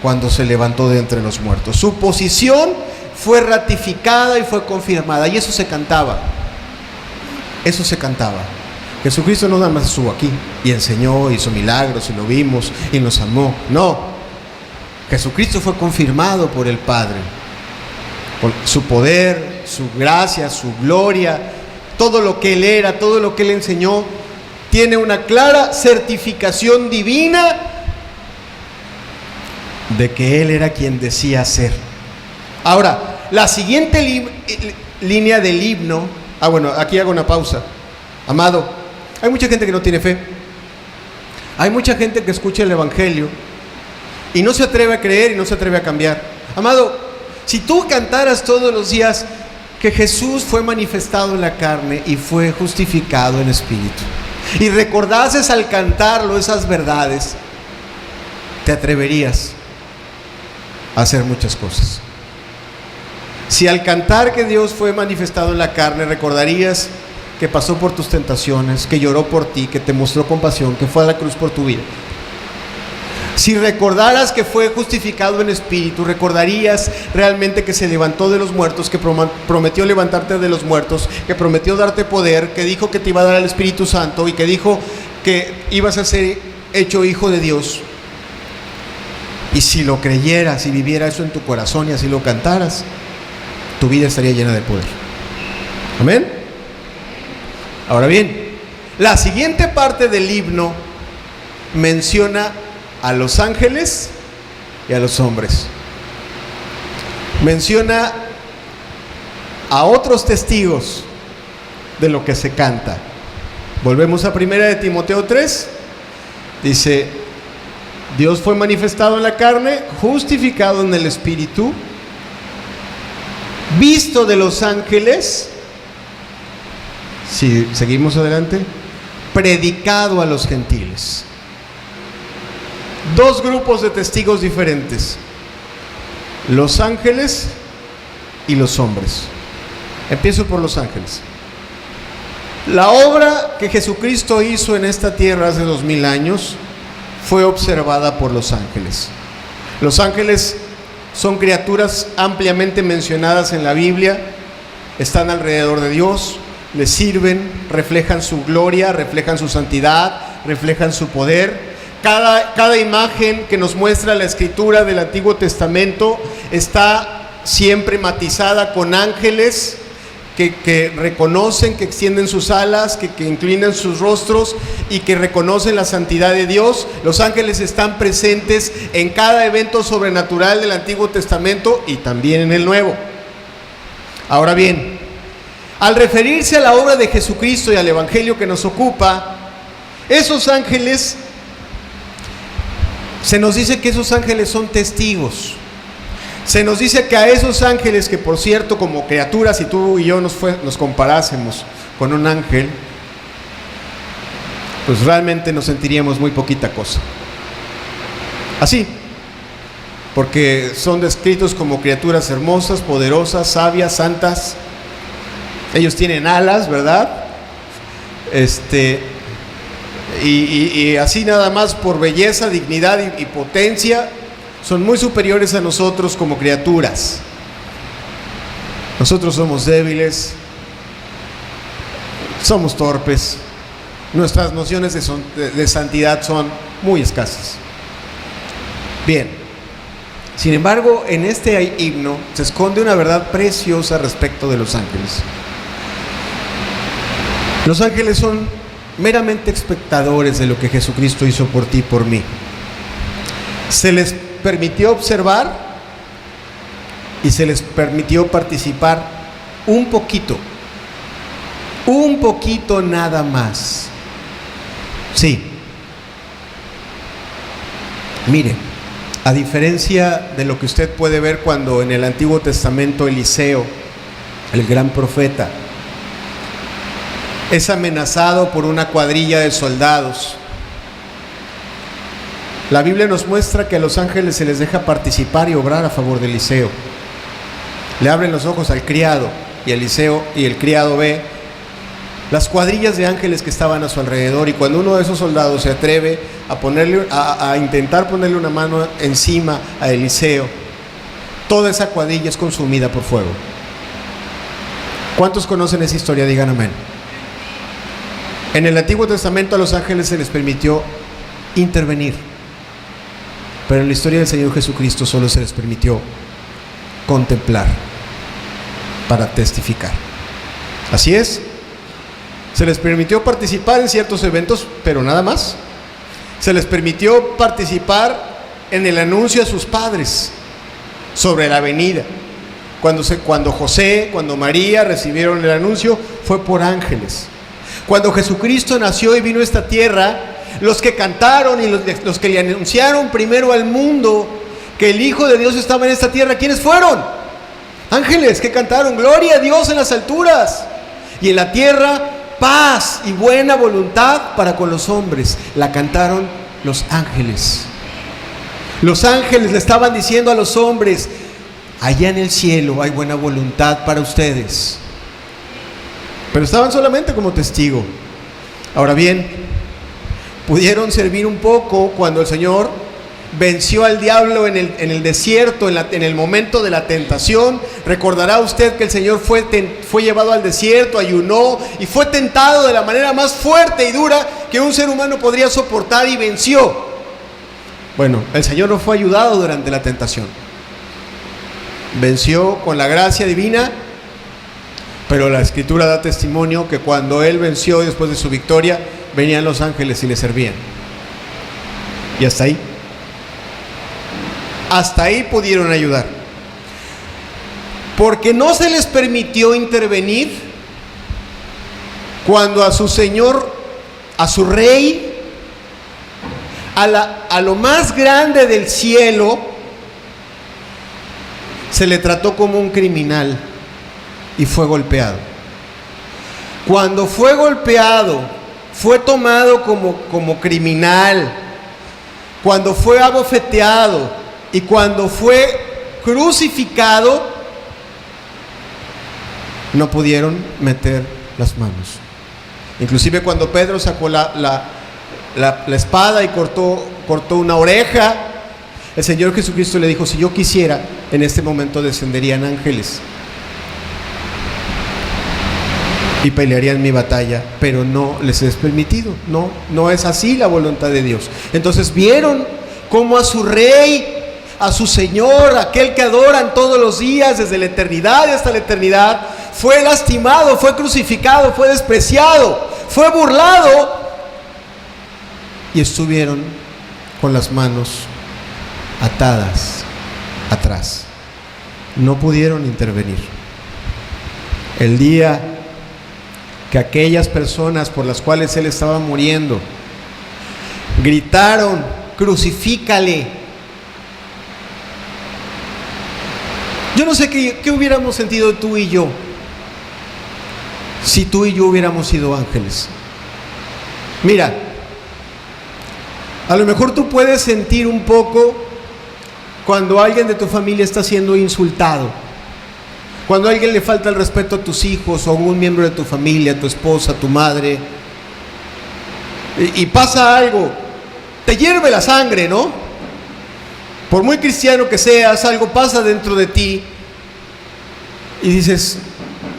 S2: cuando se levantó de entre los muertos. Su posición fue ratificada y fue confirmada, y eso se cantaba. Eso se cantaba. Jesucristo no nada más estuvo aquí y enseñó, hizo milagros y lo vimos y nos amó. No, Jesucristo fue confirmado por el Padre, por su poder, su gracia, su gloria, todo lo que Él era, todo lo que Él enseñó, tiene una clara certificación divina de que Él era quien decía ser. Ahora, la siguiente línea del himno. Bueno, aquí hago una pausa. Amado, hay mucha gente que no tiene fe. Hay mucha gente que escucha el Evangelio y no se atreve a creer y no se atreve a cambiar. Amado, si tú cantaras todos los días que Jesús fue manifestado en la carne y fue justificado en espíritu, y recordases al cantarlo esas verdades, te atreverías a hacer muchas cosas. Si al cantar que Dios fue manifestado en la carne, recordarías que pasó por tus tentaciones, que lloró por ti, que te mostró compasión, que fue a la cruz por tu vida. Si recordaras que fue justificado en espíritu, recordarías realmente que se levantó de los muertos, que prometió levantarte de los muertos, que prometió darte poder, que dijo que te iba a dar el Espíritu Santo y que dijo que ibas a ser hecho hijo de Dios. Y si lo creyeras y viviera eso en tu corazón y así lo cantaras, tu vida estaría llena de poder. Amén. Ahora bien, la siguiente parte del himno menciona a los ángeles y a los hombres. Menciona a otros testigos de lo que se canta. Volvemos a 1 de Timoteo 3. Dice: Dios fue manifestado en la carne, justificado en el espíritu, visto de los ángeles. Si seguimos adelante, predicado a los gentiles. Dos grupos de testigos diferentes: los ángeles y los hombres. Empiezo por los ángeles. La obra que Jesucristo hizo en esta tierra hace 2000 años fue observada por los ángeles. Los ángeles son criaturas ampliamente mencionadas en la Biblia. Están alrededor de Dios, le sirven, reflejan su gloria, reflejan su santidad, reflejan su poder. Cada imagen que nos muestra la escritura del Antiguo Testamento está siempre matizada con ángeles que reconocen, que extienden sus alas, que inclinan sus rostros y que reconocen la santidad de Dios. Los ángeles están presentes en cada evento sobrenatural del Antiguo Testamento y también en el Nuevo. Ahora bien, al referirse a la obra de Jesucristo y al Evangelio que nos ocupa, esos ángeles, se nos dice que esos ángeles son testigos. Se nos dice que a esos ángeles, que por cierto, como criaturas, si tú y yo nos comparásemos con un ángel, pues realmente nos sentiríamos muy poquita cosa. Así, porque son descritos como criaturas hermosas, poderosas, sabias, santas. Ellos tienen alas, ¿verdad? Y así nada más por belleza, dignidad y potencia, son muy superiores a nosotros como criaturas. Nosotros somos débiles, somos torpes, nuestras nociones de santidad son muy escasas. Bien, sin embargo, en este himno se esconde una verdad preciosa respecto de los ángeles. Los ángeles son meramente espectadores de lo que Jesucristo hizo por ti y por mí. Se les permitió observar y se les permitió participar un poquito nada más. Sí. Mire, a diferencia de lo que usted puede ver cuando en el Antiguo Testamento Eliseo, el gran profeta, es amenazado por una cuadrilla de soldados, la Biblia nos muestra que a los ángeles se les deja participar y obrar a favor de Eliseo. Le abren los ojos al criado y Eliseo y el criado ve las cuadrillas de ángeles que estaban a su alrededor, y cuando uno de esos soldados se atreve a intentar ponerle una mano encima a Eliseo, toda esa cuadrilla es consumida por fuego. ¿Cuántos conocen esa historia? Digan amén. En el Antiguo Testamento a los ángeles se les permitió intervenir, pero en la historia del Señor Jesucristo solo se les permitió contemplar para testificar. Así es, se les permitió participar en ciertos eventos, pero nada más. Se les permitió participar en el anuncio a sus padres sobre la venida. Cuando José, cuando María recibieron el anuncio, fue por ángeles. Cuando Jesucristo nació y vino a esta tierra, los que cantaron y los que le anunciaron primero al mundo que el Hijo de Dios estaba en esta tierra, ¿quiénes fueron? ángeles que cantaron gloria a Dios en las alturas y en la tierra paz y buena voluntad para con los hombres. La cantaron los ángeles. Los ángeles le estaban diciendo a los hombres: allá en el cielo hay buena voluntad para ustedes. Pero estaban solamente como testigo. Ahora bien, pudieron servir un poco cuando el Señor venció al diablo en el desierto, en el momento de la tentación. Recordará usted que el Señor fue llevado al desierto, ayunó y fue tentado de la manera más fuerte y dura que un ser humano podría soportar, y venció. Bueno, el Señor no fue ayudado durante la tentación. Venció con la gracia divina, pero la Escritura da testimonio que cuando Él venció, después de su victoria, venían los ángeles y le servían. Y hasta ahí. Hasta ahí pudieron ayudar. Porque no se les permitió intervenir cuando a su Señor, a su Rey, a lo más grande del cielo, se le trató como un criminal y fue golpeado. Cuando fue golpeado, fue tomado como criminal. Cuando fue abofeteado y cuando fue crucificado, no pudieron meter las manos. Inclusive cuando Pedro sacó la espada y cortó una oreja, el Señor Jesucristo le dijo: si yo quisiera, en este momento descenderían ángeles y pelearían mi batalla, pero no les es permitido. No es así la voluntad de Dios. Entonces vieron cómo a su Rey, a su Señor, aquel que adoran todos los días desde la eternidad y hasta la eternidad, fue lastimado, fue crucificado, fue despreciado, fue burlado, y estuvieron con las manos atadas atrás. No pudieron intervenir. El día que aquellas personas por las cuales Él estaba muriendo gritaron: crucifícale. Yo no sé qué hubiéramos sentido tú y yo si tú y yo hubiéramos sido ángeles. Mira, a lo mejor tú puedes sentir un poco cuando alguien de tu familia está siendo insultado, cuando a alguien le falta el respeto a tus hijos o a algún miembro de tu familia, tu esposa, tu madre, y pasa algo, te hierve la sangre, ¿no? Por muy cristiano que seas, algo pasa dentro de ti y dices: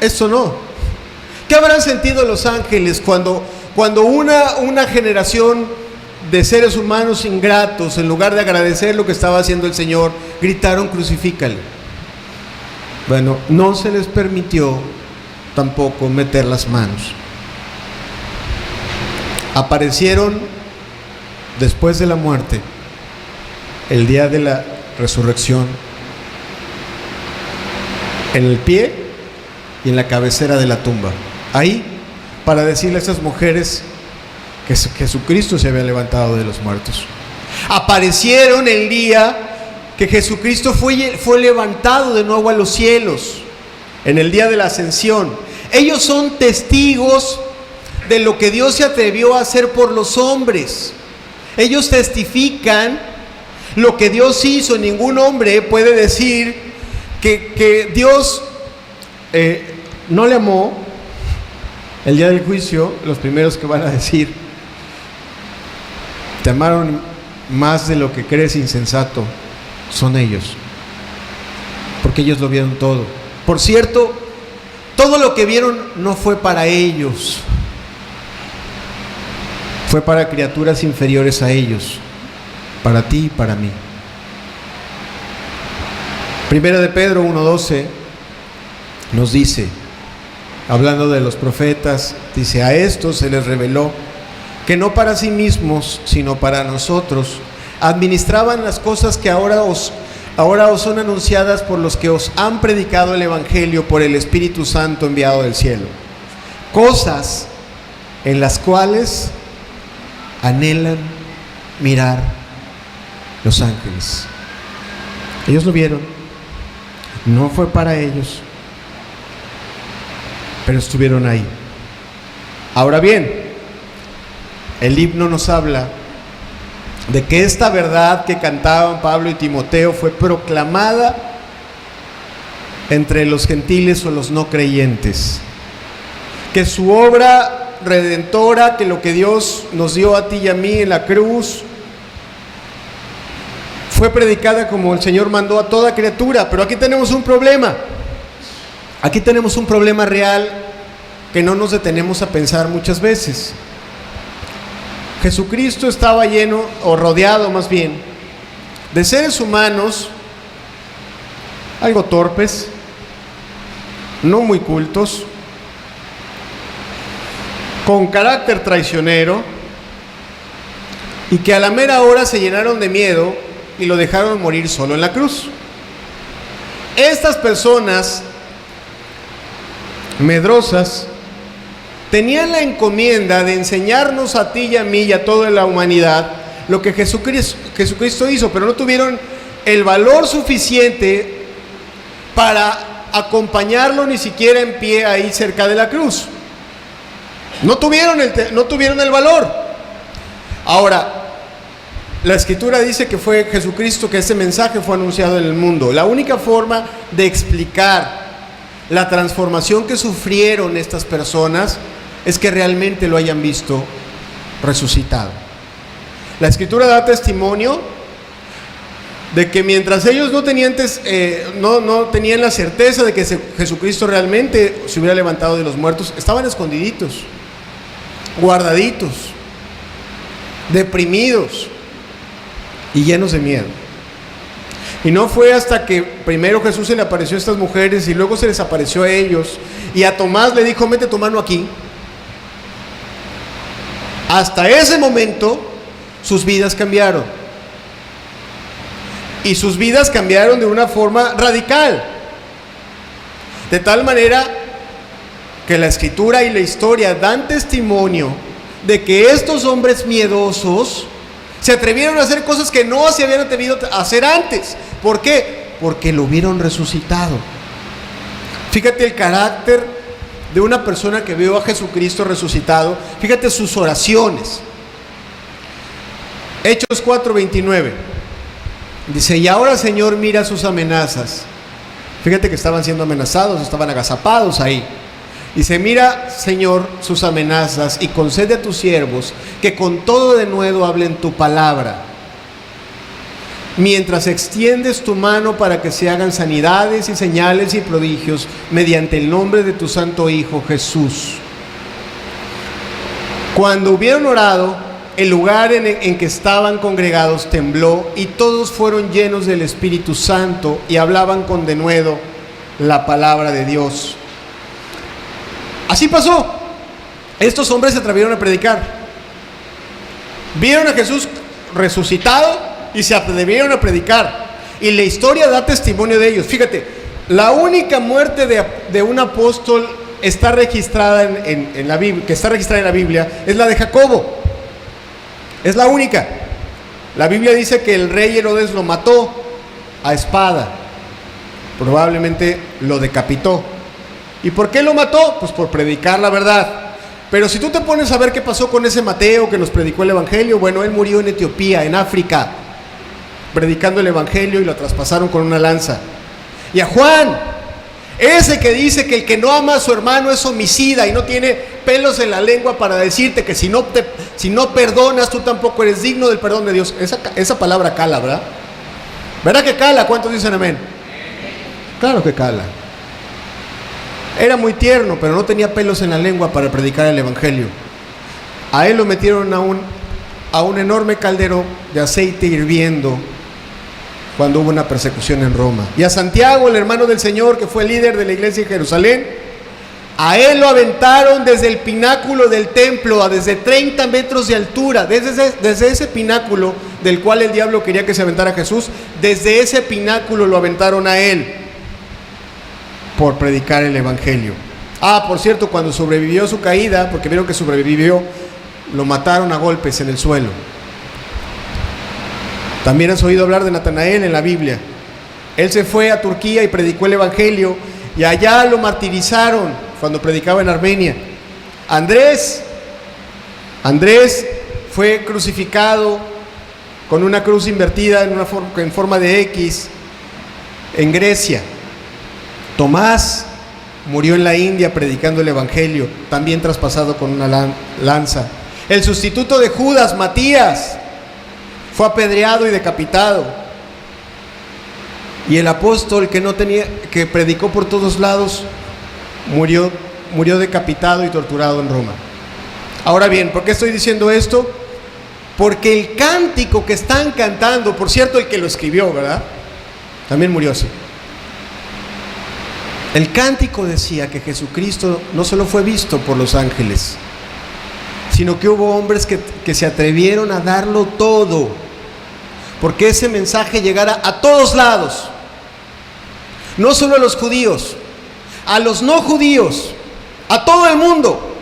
S2: esto no. ¿Qué habrán sentido los ángeles cuando una generación de seres humanos ingratos, en lugar de agradecer lo que estaba haciendo el Señor, gritaron: crucifícale? Bueno, no se les permitió tampoco meter las manos. Aparecieron después de la muerte, el día de la resurrección, en el pie y en la cabecera de la tumba, ahí, para decirle a esas mujeres que Jesucristo se había levantado de los muertos. Aparecieron el día que Jesucristo fue levantado de nuevo a los cielos, en el día de la ascensión. Ellos son testigos de lo que Dios se atrevió a hacer por los hombres. Ellos testifican lo que Dios hizo. Ningún hombre puede decir que Dios no le amó. El día del juicio, los primeros que van a decir: te amaron más de lo que crees insensato, son ellos, porque ellos lo vieron todo. Por cierto, todo lo que vieron no fue para ellos, fue para criaturas inferiores a ellos, para ti y para mí. Primera de Pedro 1:12 nos dice, hablando de los profetas, dice: a estos se les reveló que no para sí mismos, sino para nosotros, administraban las cosas que ahora os son anunciadas por los que os han predicado el Evangelio por el Espíritu Santo enviado del cielo. Cosas en las cuales anhelan mirar los ángeles. Ellos lo vieron. No fue para ellos, pero estuvieron ahí. Ahora bien, el himno nos habla de que esta verdad que cantaban Pablo y Timoteo fue proclamada entre los gentiles o los no creyentes, que su obra redentora, que lo que Dios nos dio a ti y a mí en la cruz, fue predicada como el Señor mandó a toda criatura. Pero aquí tenemos un problema. Aquí tenemos un problema real que no nos detenemos a pensar muchas veces. Jesucristo estaba lleno, o rodeado más bien, de seres humanos algo torpes, no muy cultos, con carácter traicionero, y que a la mera hora se llenaron de miedo y lo dejaron morir solo en la cruz. Estas personas medrosas tenían la encomienda de enseñarnos a ti y a mí y a toda la humanidad lo que Jesucristo hizo, pero no tuvieron el valor suficiente para acompañarlo ni siquiera en pie ahí cerca de la cruz. No tuvieron el valor. Ahora, la Escritura dice que fue Jesucristo, que ese mensaje fue anunciado en el mundo. La única forma de explicar la transformación que sufrieron estas personas es que realmente lo hayan visto resucitado. La Escritura da testimonio de que mientras ellos no tenían la certeza de que Jesucristo realmente se hubiera levantado de los muertos, estaban escondiditos, guardaditos, deprimidos y llenos de miedo. Y no fue hasta que primero Jesús se le apareció a estas mujeres y luego se les apareció a ellos, y a Tomás le dijo: mete tu mano aquí. Hasta ese momento sus vidas cambiaron, y sus vidas cambiaron de una forma radical, de tal manera que la Escritura y la historia dan testimonio de que estos hombres miedosos se atrevieron a hacer cosas que no se habían atrevido a hacer antes. ¿Por qué? Porque lo vieron resucitado. Fíjate el carácter de una persona que vio a Jesucristo resucitado. Fíjate sus oraciones. Hechos 4:29. Dice: y ahora, Señor, mira sus amenazas. Fíjate que estaban siendo amenazados, estaban agazapados ahí. Dice: mira, Señor, sus amenazas, y concede a tus siervos que con todo denuedo hablen tu palabra, mientras extiendes tu mano para que se hagan sanidades y señales y prodigios mediante el nombre de tu santo Hijo Jesús. Cuando hubieron orado, el lugar en que estaban congregados tembló, y todos fueron llenos del Espíritu Santo y hablaban con denuedo la palabra de Dios. Así pasó. Estos hombres se atrevieron a predicar. Vieron a Jesús resucitado y se atrevieron a predicar. Y la historia da testimonio de ellos. Fíjate, la única muerte de un apóstol está registrada en la Biblia, que está registrada en la Biblia, es la de Jacobo. Es la única. La Biblia dice que el rey Herodes lo mató a espada. Probablemente lo decapitó. ¿Y por qué lo mató? Pues por predicar la verdad. Pero si tú te pones a ver qué pasó con ese Mateo que nos predicó el Evangelio, bueno, él murió en Etiopía, en África, predicando el Evangelio, y lo traspasaron con una lanza. Y a Juan, ese que dice que el que no ama a su hermano es homicida y no tiene pelos en la lengua para decirte que si no perdonas, tú tampoco eres digno del perdón de Dios. Esa palabra cala, ¿verdad? ¿Verdad que cala? ¿Cuántos dicen amén? Claro que cala. Era muy tierno, pero no tenía pelos en la lengua para predicar el Evangelio. A él lo metieron a un enorme caldero de aceite hirviendo cuando hubo una persecución en Roma. Y a Santiago, el hermano del Señor, que fue líder de la iglesia en Jerusalén, a él lo aventaron desde el pináculo del templo, a desde 30 metros de altura. Desde ese pináculo del cual el diablo quería que se aventara a Jesús, desde ese pináculo lo aventaron a él por predicar el Evangelio. Por cierto, cuando sobrevivió su caída, porque vieron que sobrevivió, lo mataron a golpes en el suelo. También has oído hablar de Natanael en la Biblia. Él se fue a Turquía y predicó el evangelio, y allá lo martirizaron cuando predicaba en Armenia. Andrés fue crucificado con una cruz invertida en forma de X en Grecia. Tomás murió en la India predicando el evangelio, también traspasado con una lanza. El sustituto de Judas, Matías, fue apedreado y decapitado. Y el apóstol que predicó por todos lados, murió decapitado y torturado en Roma. Ahora bien, ¿por qué estoy diciendo esto? Porque el cántico que están cantando, por cierto, el que lo escribió, ¿verdad?, también murió así. El cántico decía que Jesucristo no solo fue visto por los ángeles, sino que hubo hombres que se atrevieron a darlo todo, porque ese mensaje llegara a todos lados, no solo a los judíos, a los no judíos, a todo el mundo.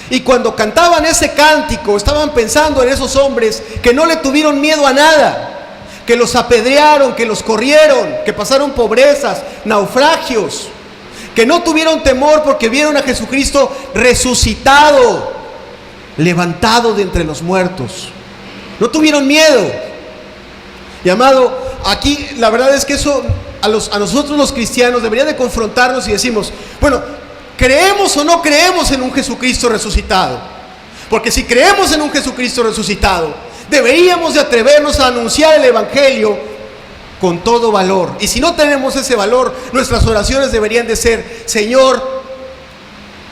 S2: Y cuando cantaban ese cántico, estaban pensando en esos hombres que no le tuvieron miedo a nada, que los apedrearon, que los corrieron, que pasaron pobrezas, naufragios, que no tuvieron temor porque vieron a Jesucristo resucitado, levantado de entre los muertos. No tuvieron miedo. Y amado, aquí la verdad es que eso a nosotros los cristianos debería de confrontarnos y decimos, bueno, ¿creemos o no creemos en un Jesucristo resucitado? Porque si creemos en un Jesucristo resucitado, deberíamos de atrevernos a anunciar el evangelio con todo valor. Y si no tenemos ese valor, nuestras oraciones deberían de ser: Señor,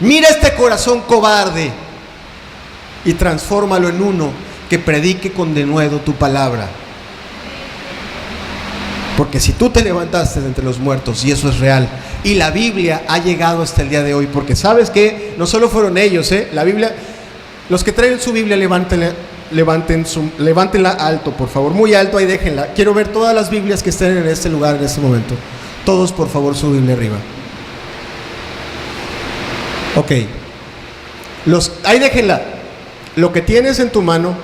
S2: mira este corazón cobarde y transfórmalo en uno que predique con denuedo tu palabra. Porque si tú te levantaste de entre los muertos, y eso es real, y la Biblia ha llegado hasta el día de hoy, porque sabes que no solo fueron ellos, la Biblia, los que traen su Biblia, levántenla alto, por favor, muy alto, ahí déjenla. Quiero ver todas las Biblias que estén en este lugar en este momento. Todos, por favor, su Biblia arriba. Ok. Ahí déjenla. Lo que tienes en tu mano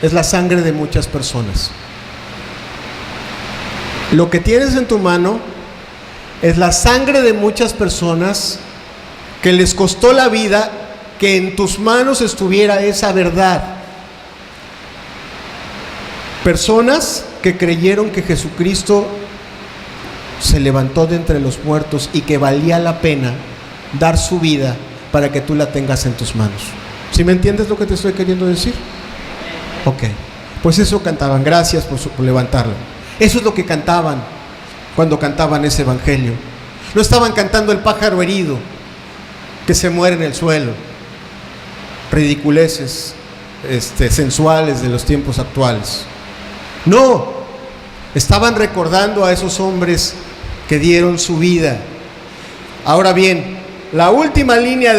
S2: es la sangre de muchas personas. Lo que tienes en tu mano es la sangre de muchas personas que les costó la vida que en tus manos estuviera esa verdad. Personas que creyeron que Jesucristo se levantó de entre los muertos y que valía la pena dar su vida para que tú la tengas en tus manos. ¿Sí me entiendes lo que te estoy queriendo decir? Ok, pues eso cantaban. Gracias por levantarlo. Eso es lo que cantaban cuando cantaban ese evangelio. No estaban cantando el pájaro herido que se muere en el suelo, ridiculeces sensuales de los tiempos actuales. No, estaban recordando a esos hombres que dieron su vida. Ahora bien, la última línea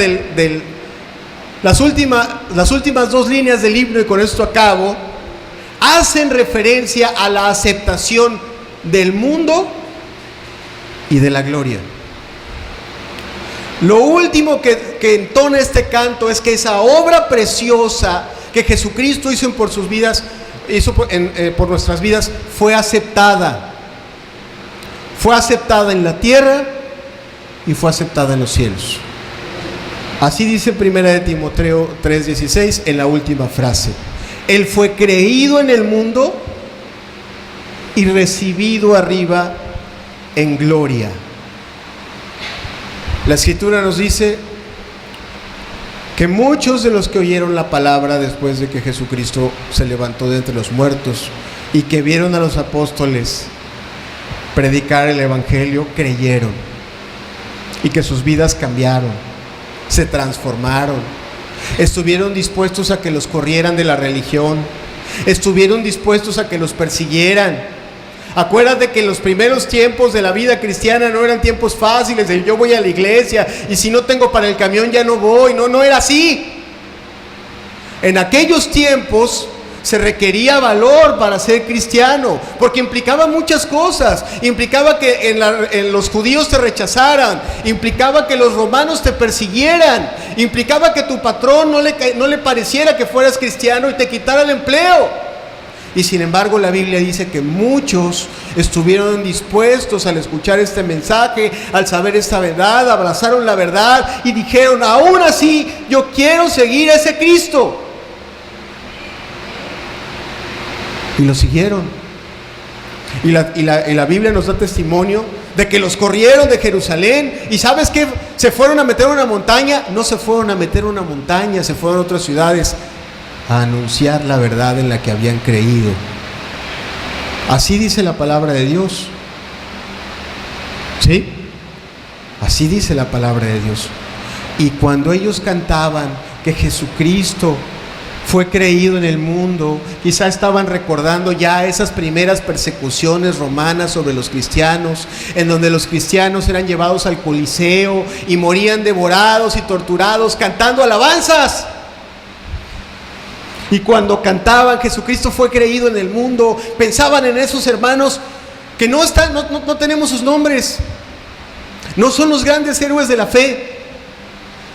S2: las últimas dos líneas del himno, y con esto acabo, hacen referencia a la aceptación del mundo y de la gloria. Lo último que entona este canto es que esa obra preciosa que Jesucristo hizo por nuestras vidas fue aceptada. Fue aceptada en la tierra y fue aceptada en los cielos. Así dice 1 Timoteo 3:16 en la última frase. Él fue creído en el mundo y recibido arriba en gloria. La Escritura nos dice que muchos de los que oyeron la palabra después de que Jesucristo se levantó de entre los muertos y que vieron a los apóstoles predicar el evangelio, creyeron, y que sus vidas cambiaron, se transformaron. Estuvieron dispuestos a que los corrieran de la religión, estuvieron dispuestos a que los persiguieran. Acuérdate que los primeros tiempos de la vida cristiana no eran tiempos fáciles de yo voy a la iglesia y si no tengo para el camión ya no voy. No era así. En aquellos tiempos se requería valor para ser cristiano, porque implicaba muchas cosas. Implicaba que en los judíos te rechazaran, implicaba que los romanos te persiguieran, implicaba que tu patrón no le pareciera que fueras cristiano y te quitara el empleo. Y sin embargo la Biblia dice que muchos estuvieron dispuestos al escuchar este mensaje, al saber esta verdad, abrazaron la verdad y dijeron: aún así yo quiero seguir a ese Cristo. Y lo siguieron. Y la Biblia nos da testimonio de que los corrieron de Jerusalén. ¿Y sabes qué? Se fueron a meter a una montaña. No se fueron a meter a una montaña, se fueron a otras ciudades a anunciar la verdad en la que habían creído. Así dice la palabra de Dios. ¿Sí? Así dice la palabra de Dios. Y cuando ellos cantaban que Jesucristo fue creído en el mundo, quizá estaban recordando ya esas primeras persecuciones romanas sobre los cristianos, en donde los cristianos eran llevados al Coliseo y morían devorados y torturados cantando alabanzas. Y cuando cantaban Jesucristo fue creído en el mundo, pensaban en esos hermanos que no tenemos sus nombres, no son los grandes héroes de la fe.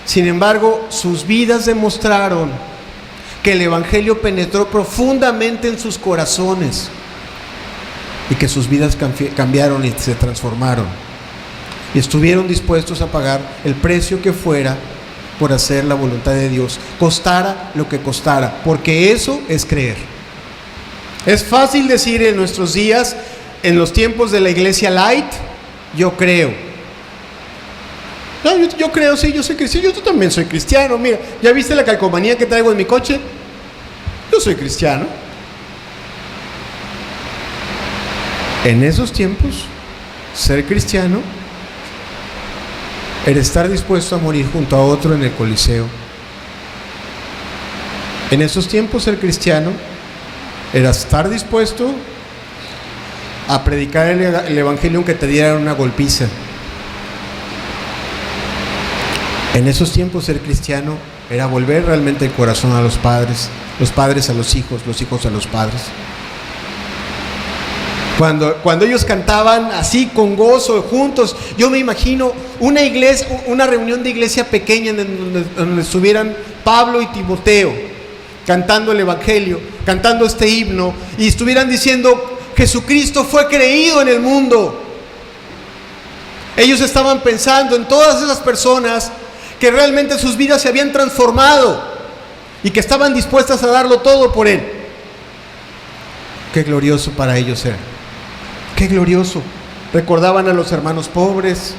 S2: Sin embargo, sus vidas demostraron que el Evangelio penetró profundamente en sus corazones y que sus vidas cambiaron y se transformaron, y estuvieron dispuestos a pagar el precio que fuera por hacer la voluntad de Dios, costara lo que costara, porque eso es creer. Es fácil decir en nuestros días, en los tiempos de la iglesia light: yo creo. No, yo creo, sí, yo soy cristiano. Yo también soy cristiano. Mira, ¿ya viste la calcomanía que traigo en mi coche? Yo soy cristiano. En esos tiempos, ser cristiano era estar dispuesto a morir junto a otro en el Coliseo. En esos tiempos, ser cristiano era estar dispuesto a predicar el Evangelio aunque te dieran una golpiza. En esos tiempos, ser cristiano era volver realmente el corazón a los padres a los hijos a los padres. Cuando ellos cantaban así con gozo juntos, yo me imagino una iglesia, una reunión de iglesia pequeña donde estuvieran Pablo y Timoteo cantando el Evangelio, cantando este himno, y estuvieran diciendo: Jesucristo fue creído en el mundo. Ellos estaban pensando en todas esas personas que realmente sus vidas se habían transformado y que estaban dispuestas a darlo todo por Él. Qué glorioso para ellos era. Qué glorioso. Recordaban a los hermanos pobres,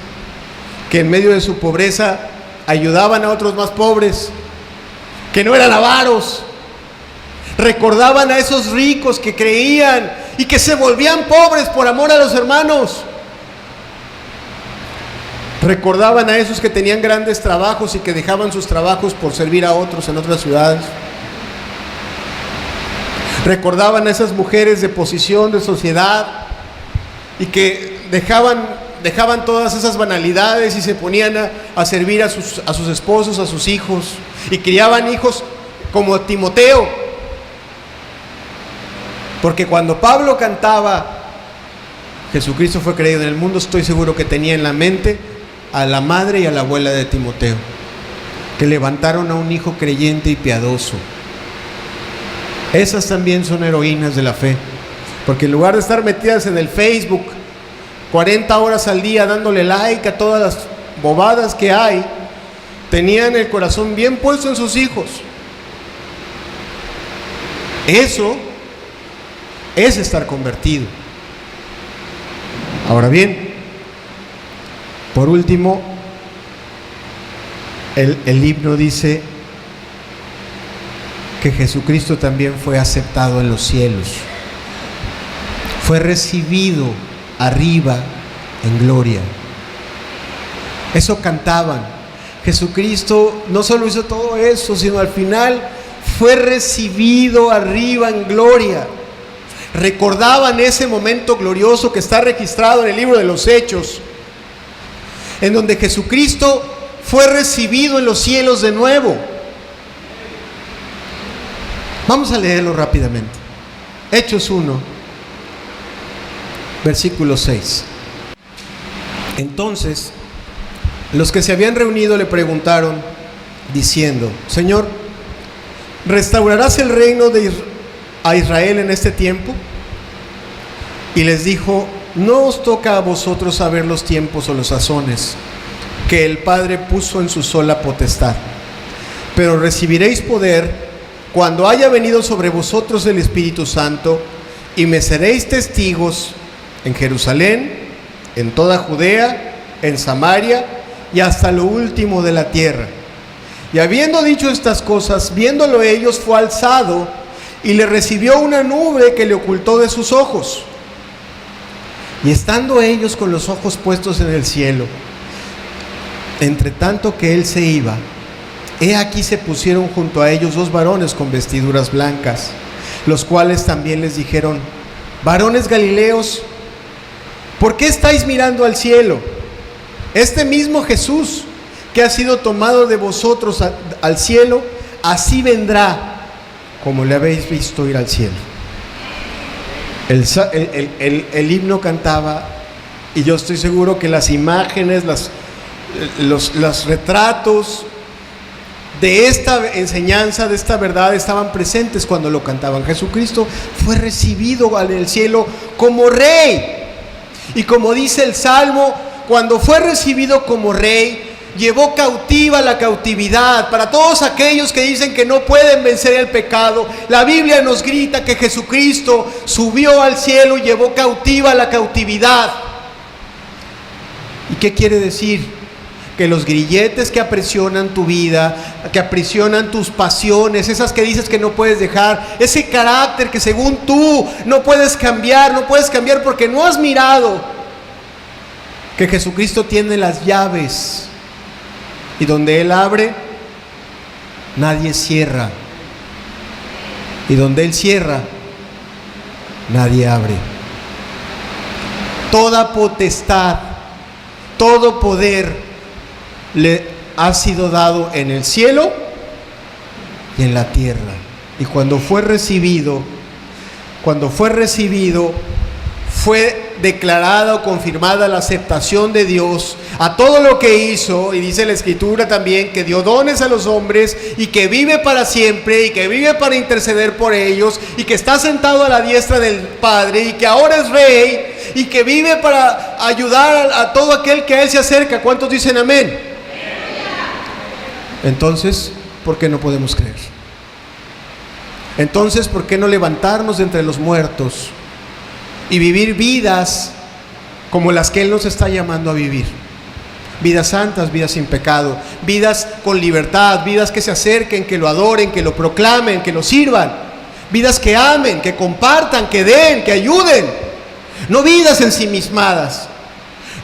S2: que en medio de su pobreza ayudaban a otros más pobres, que no eran avaros. Recordaban a esos ricos que creían y que se volvían pobres por amor a los hermanos. Recordaban a esos que tenían grandes trabajos y que dejaban sus trabajos por servir a otros en otras ciudades. Recordaban a esas mujeres de posición de sociedad y que dejaban todas esas banalidades y se ponían a servir a sus esposos, a sus hijos, y criaban hijos como Timoteo. Porque cuando Pablo cantaba Jesucristo fue creído en el mundo, estoy seguro que tenía en la mente a la madre y a la abuela de Timoteo, que levantaron a un hijo creyente y piadoso. Esas también son heroínas de la fe, porque en lugar de estar metidas en el Facebook 40 horas al día dándole like a todas las bobadas que hay, tenían el corazón bien puesto en sus hijos. Eso es estar convertido. Ahora bien, por último, el himno dice que Jesucristo también fue aceptado en los cielos, fue recibido arriba en gloria. Eso cantaban. Jesucristo no solo hizo todo eso, sino al final fue recibido arriba en gloria. Recordaban ese momento glorioso que está registrado en el libro de los Hechos, en donde Jesucristo fue recibido en los cielos de nuevo. Vamos a leerlo rápidamente. Hechos 1, versículo 6. Entonces, los que se habían reunido le preguntaron, diciendo: Señor, ¿restaurarás el reino a Israel en este tiempo y les dijo: no os toca a vosotros saber los tiempos o los sazones que el Padre puso en su sola potestad, pero recibiréis poder cuando haya venido sobre vosotros el Espíritu Santo, y me seréis testigos en Jerusalén, en toda Judea, en Samaria y hasta lo último de la tierra. Y habiendo dicho estas cosas, viéndolo ellos, fue alzado y le recibió una nube que le ocultó de sus ojos. Y estando ellos con los ojos puestos en el cielo, entre tanto que él se iba, he aquí se pusieron junto a ellos 2 varones con vestiduras blancas, los cuales también les dijeron: varones galileos, ¿por qué estáis mirando al cielo? Este mismo Jesús que ha sido tomado de vosotros al cielo, así vendrá como le habéis visto ir al cielo. El himno cantaba, y yo estoy seguro que las imágenes, los retratos de esta enseñanza, de esta verdad, estaban presentes cuando lo cantaban. Jesucristo fue recibido en el cielo como rey, y como dice el Salmo, cuando fue recibido como rey, llevó cautiva la cautividad. Para todos aquellos que dicen que no pueden vencer el pecado, la Biblia nos grita que Jesucristo subió al cielo y llevó cautiva la cautividad. ¿Y qué quiere decir? Que los grilletes que aprisionan tu vida, que aprisionan tus pasiones, esas que dices que no puedes dejar, ese carácter que según tú no puedes cambiar porque no has mirado que Jesucristo tiene las llaves, y donde Él abre, nadie cierra, y donde Él cierra, nadie abre. Toda potestad, todo poder le ha sido dado en el cielo y en la tierra. Y cuando fue recibido, fue declarada o confirmada la aceptación de Dios a todo lo que hizo. Y dice la Escritura también que dio dones a los hombres, y que vive para siempre, y que vive para interceder por ellos, y que está sentado a la diestra del Padre, y que ahora es rey, y que vive para ayudar a todo aquel que a Él se acerca. ¿Cuántos dicen amén? Entonces, ¿por qué no podemos creer? Entonces, ¿por qué no levantarnos de entre los muertos y vivir vidas como las que Él nos está llamando a vivir? Vidas santas, vidas sin pecado, vidas con libertad, vidas que se acerquen, que lo adoren, que lo proclamen, que lo sirvan, vidas que amen, que compartan, que den, que ayuden, no vidas ensimismadas.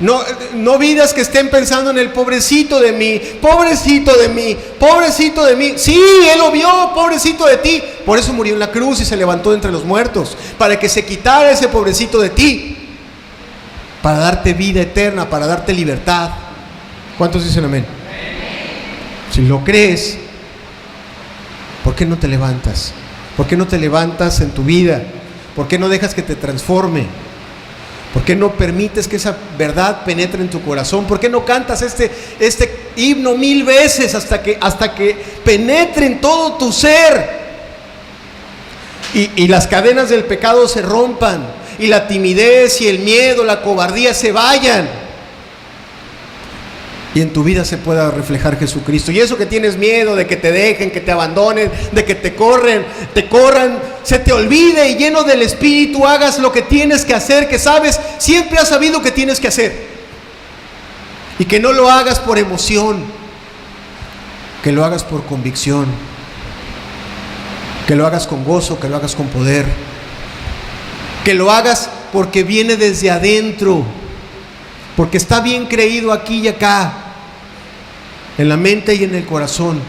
S2: No vidas que estén pensando en el pobrecito de mí, pobrecito de mí, pobrecito de mí. Sí, Él lo vio, pobrecito de ti. Por eso murió en la cruz y se levantó de entre los muertos, para que se quitara ese pobrecito de ti, para darte vida eterna, para darte libertad. ¿Cuántos dicen amén? Si lo crees, ¿por qué no te levantas? ¿Por qué no te levantas en tu vida? ¿Por qué no dejas que te transforme? ¿Por qué no permites que esa verdad penetre en tu corazón? ¿Por qué no cantas este himno 1000 veces hasta que penetre en todo tu ser? Y las cadenas del pecado se rompan, y la timidez y el miedo, la cobardía se vayan, y en tu vida se pueda reflejar Jesucristo. Y eso que tienes miedo de que te dejen, que te abandonen, de que te corran, se te olvide, y lleno del Espíritu hagas lo que tienes que hacer, que sabes, siempre has sabido que tienes que hacer, y que no lo hagas por emoción, que lo hagas por convicción, que lo hagas con gozo, que lo hagas con poder, que lo hagas porque viene desde adentro, porque está bien creído aquí y acá, en la mente y en el corazón.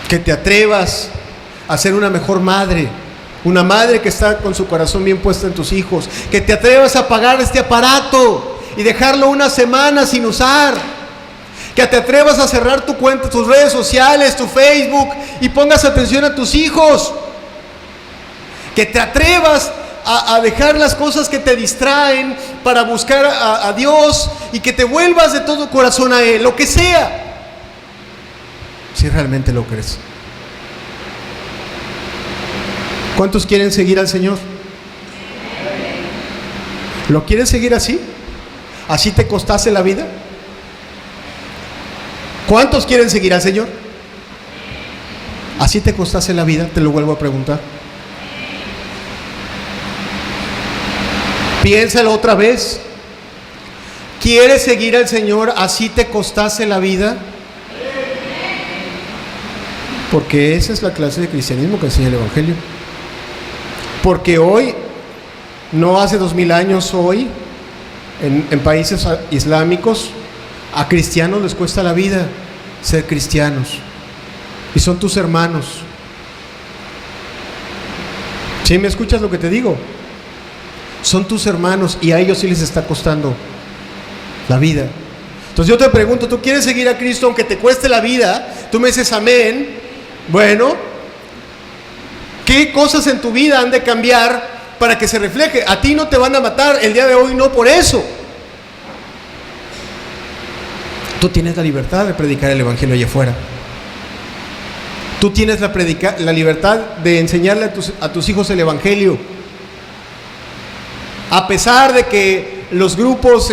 S2: Que te atrevas a ser una mejor madre, una madre que está con su corazón bien puesto en tus hijos. Que te atrevas a apagar este aparato y dejarlo una semana sin usar. Que te atrevas a cerrar tu cuenta, tus redes sociales, tu Facebook, y pongas atención a tus hijos. Que te atrevas a dejar las cosas que te distraen para buscar a Dios, y que te vuelvas de todo corazón a Él, lo que sea, si realmente lo crees. ¿Cuántos quieren seguir al Señor? ¿Lo quieres seguir así? ¿Así te costase la vida? ¿Cuántos quieren seguir al Señor? ¿Así te costase la vida? Te lo vuelvo a preguntar. Piénsalo otra vez. ¿Quieres seguir al Señor así te costase la vida? Porque esa es la clase de cristianismo que enseña el Evangelio. Porque hoy, no hace 2000 años, hoy, en países islámicos, a cristianos les cuesta la vida ser cristianos. Y son tus hermanos. ¿Sí me escuchas lo que te digo? Son tus hermanos y a ellos sí les está costando la vida. Entonces yo te pregunto, ¿tú quieres seguir a Cristo aunque te cueste la vida? Tú me dices amén. Bueno, ¿qué cosas en tu vida han de cambiar para que se refleje? A ti no te van a matar el día de hoy, no por eso. Tú tienes la libertad de predicar el Evangelio allá afuera. Tú tienes la libertad de enseñarle a tus hijos el Evangelio. A pesar de que los grupos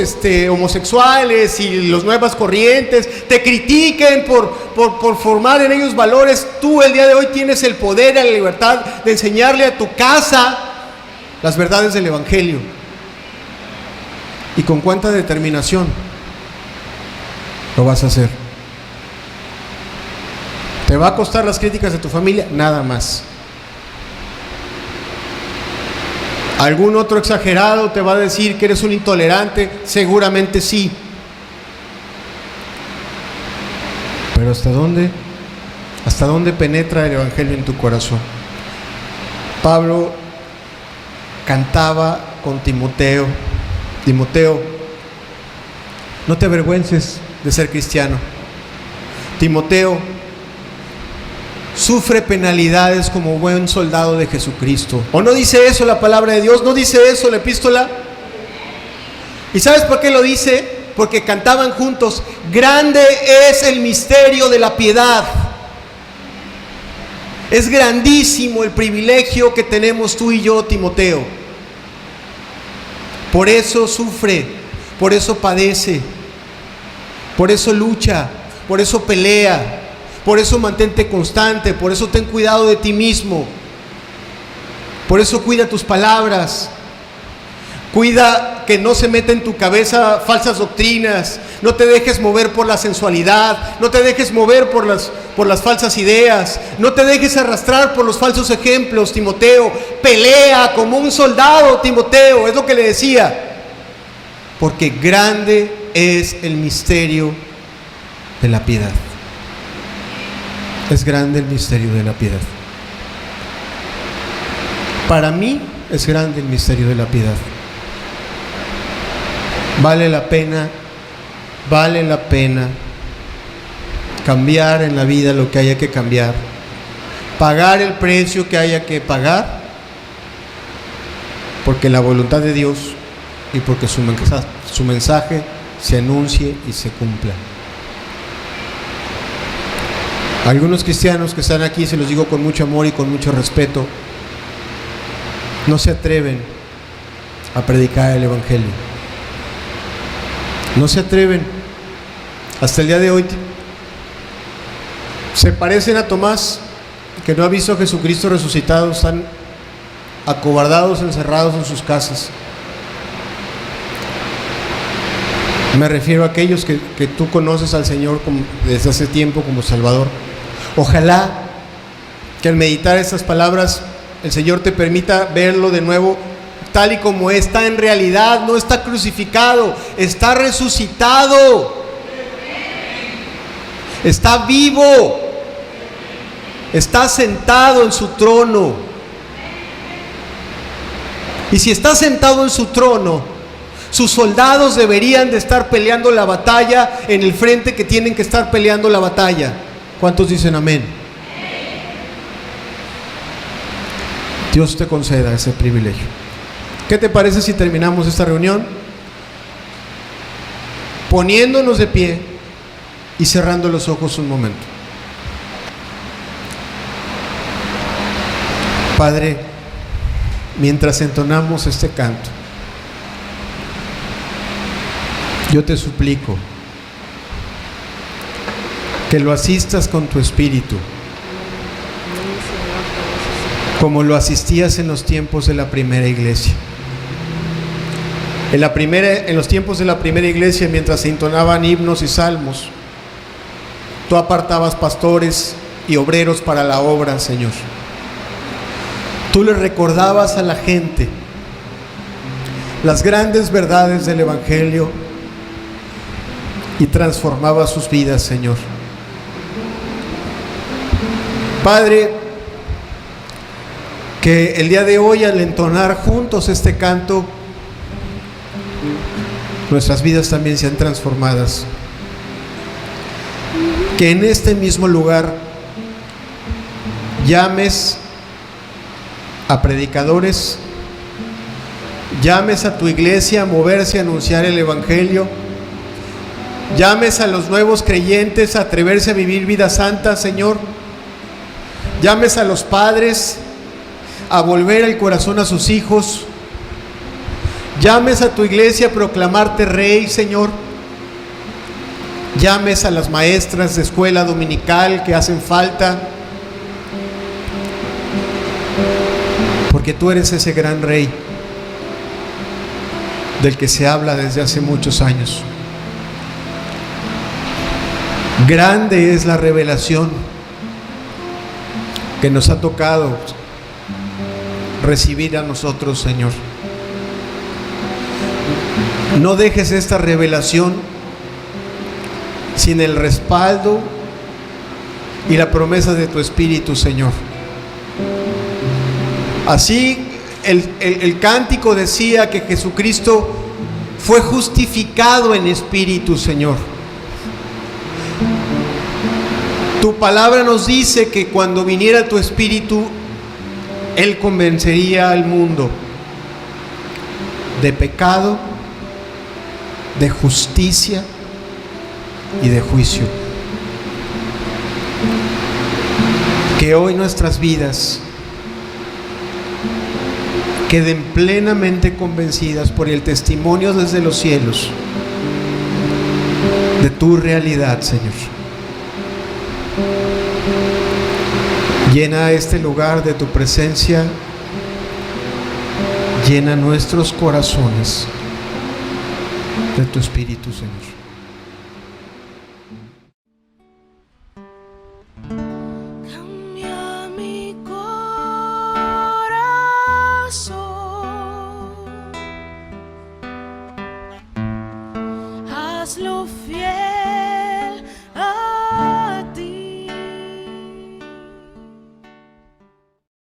S2: homosexuales y las nuevas corrientes te critiquen por formar en ellos valores, tú el día de hoy tienes el poder y la libertad de enseñarle a tu casa las verdades del Evangelio. ¿Y con cuánta determinación lo vas a hacer? ¿Te va a costar las críticas de tu familia? Nada más. ¿Algún otro exagerado te va a decir que eres un intolerante? Seguramente sí. Pero ¿hasta dónde? ¿Hasta dónde penetra el Evangelio en tu corazón? Pablo cantaba con Timoteo: Timoteo, no te avergüences de ser cristiano. Timoteo, sufre penalidades como buen soldado de Jesucristo. ¿O no dice eso la palabra de Dios? ¿No dice eso la epístola? ¿Y sabes por qué lo dice? Porque cantaban juntos: grande es el misterio de la piedad. Es grandísimo el privilegio que tenemos tú y yo, Timoteo. Por eso sufre, por eso padece, por eso lucha, por eso pelea. Por eso mantente constante, por eso ten cuidado de ti mismo, por eso cuida tus palabras, cuida que no se meta en tu cabeza falsas doctrinas, no te dejes mover por la sensualidad, no te dejes mover por las falsas ideas, no te dejes arrastrar por los falsos ejemplos, Timoteo. Pelea como un soldado, Timoteo, es lo que le decía, porque grande es el misterio de la piedad. Es grande el misterio de la piedad. Para mí es grande el misterio de la piedad. Vale la pena cambiar en la vida lo que haya que cambiar, pagar el precio que haya que pagar, porque la voluntad de Dios y porque su mensaje se anuncie y se cumpla. Algunos cristianos que están aquí, se los digo con mucho amor y con mucho respeto, no se atreven a predicar el Evangelio. No se atreven. Hasta el día de hoy se parecen a Tomás, que no ha visto a Jesucristo resucitado. Están acobardados, encerrados en sus casas. Me refiero a aquellos que tú conoces al Señor desde hace tiempo como Salvador. Ojalá que al meditar estas palabras el Señor te permita verlo de nuevo tal y como está en realidad. No está crucificado, está resucitado, está vivo, está sentado en su trono. Y si está sentado en su trono, sus soldados deberían de estar peleando la batalla en el frente que tienen que estar peleando la batalla. ¿Cuántos dicen amén? Dios te conceda ese privilegio. ¿Qué te parece si terminamos esta reunión poniéndonos de pie y cerrando los ojos un momento? Padre, mientras entonamos este canto, yo te suplico que lo asistas con tu espíritu, como lo asistías en los tiempos de la primera iglesia. En los tiempos de la primera iglesia, mientras se entonaban himnos y salmos, tú apartabas pastores y obreros para la obra, Señor. Tú les recordabas a la gente las grandes verdades del Evangelio y transformabas sus vidas, Señor. Padre, que el día de hoy, al entonar juntos este canto, nuestras vidas también sean transformadas. Que en este mismo lugar llames a predicadores, llames a tu iglesia a moverse a anunciar el Evangelio, llames a los nuevos creyentes a atreverse a vivir vida santa, Señor. Llames a los padres a volver el corazón a sus hijos. Llames a tu iglesia a proclamarte Rey, Señor. Llames a las maestras de escuela dominical que hacen falta, porque tú eres ese gran Rey del que se habla desde hace muchos años. Grande es la revelación que nos ha tocado recibir a nosotros, Señor. No dejes esta revelación sin el respaldo y la promesa de tu Espíritu, Señor. Así el cántico decía que Jesucristo fue justificado en espíritu, Señor. Tu palabra nos dice que cuando viniera tu Espíritu, Él convencería al mundo de pecado, de justicia y de juicio. Que hoy nuestras vidas queden plenamente convencidas por el testimonio desde los cielos de tu realidad, Señor. Llena este lugar de tu presencia, llena nuestros corazones de tu Espíritu, Señor.
S1: Cambia mi corazón, hazlo fiel.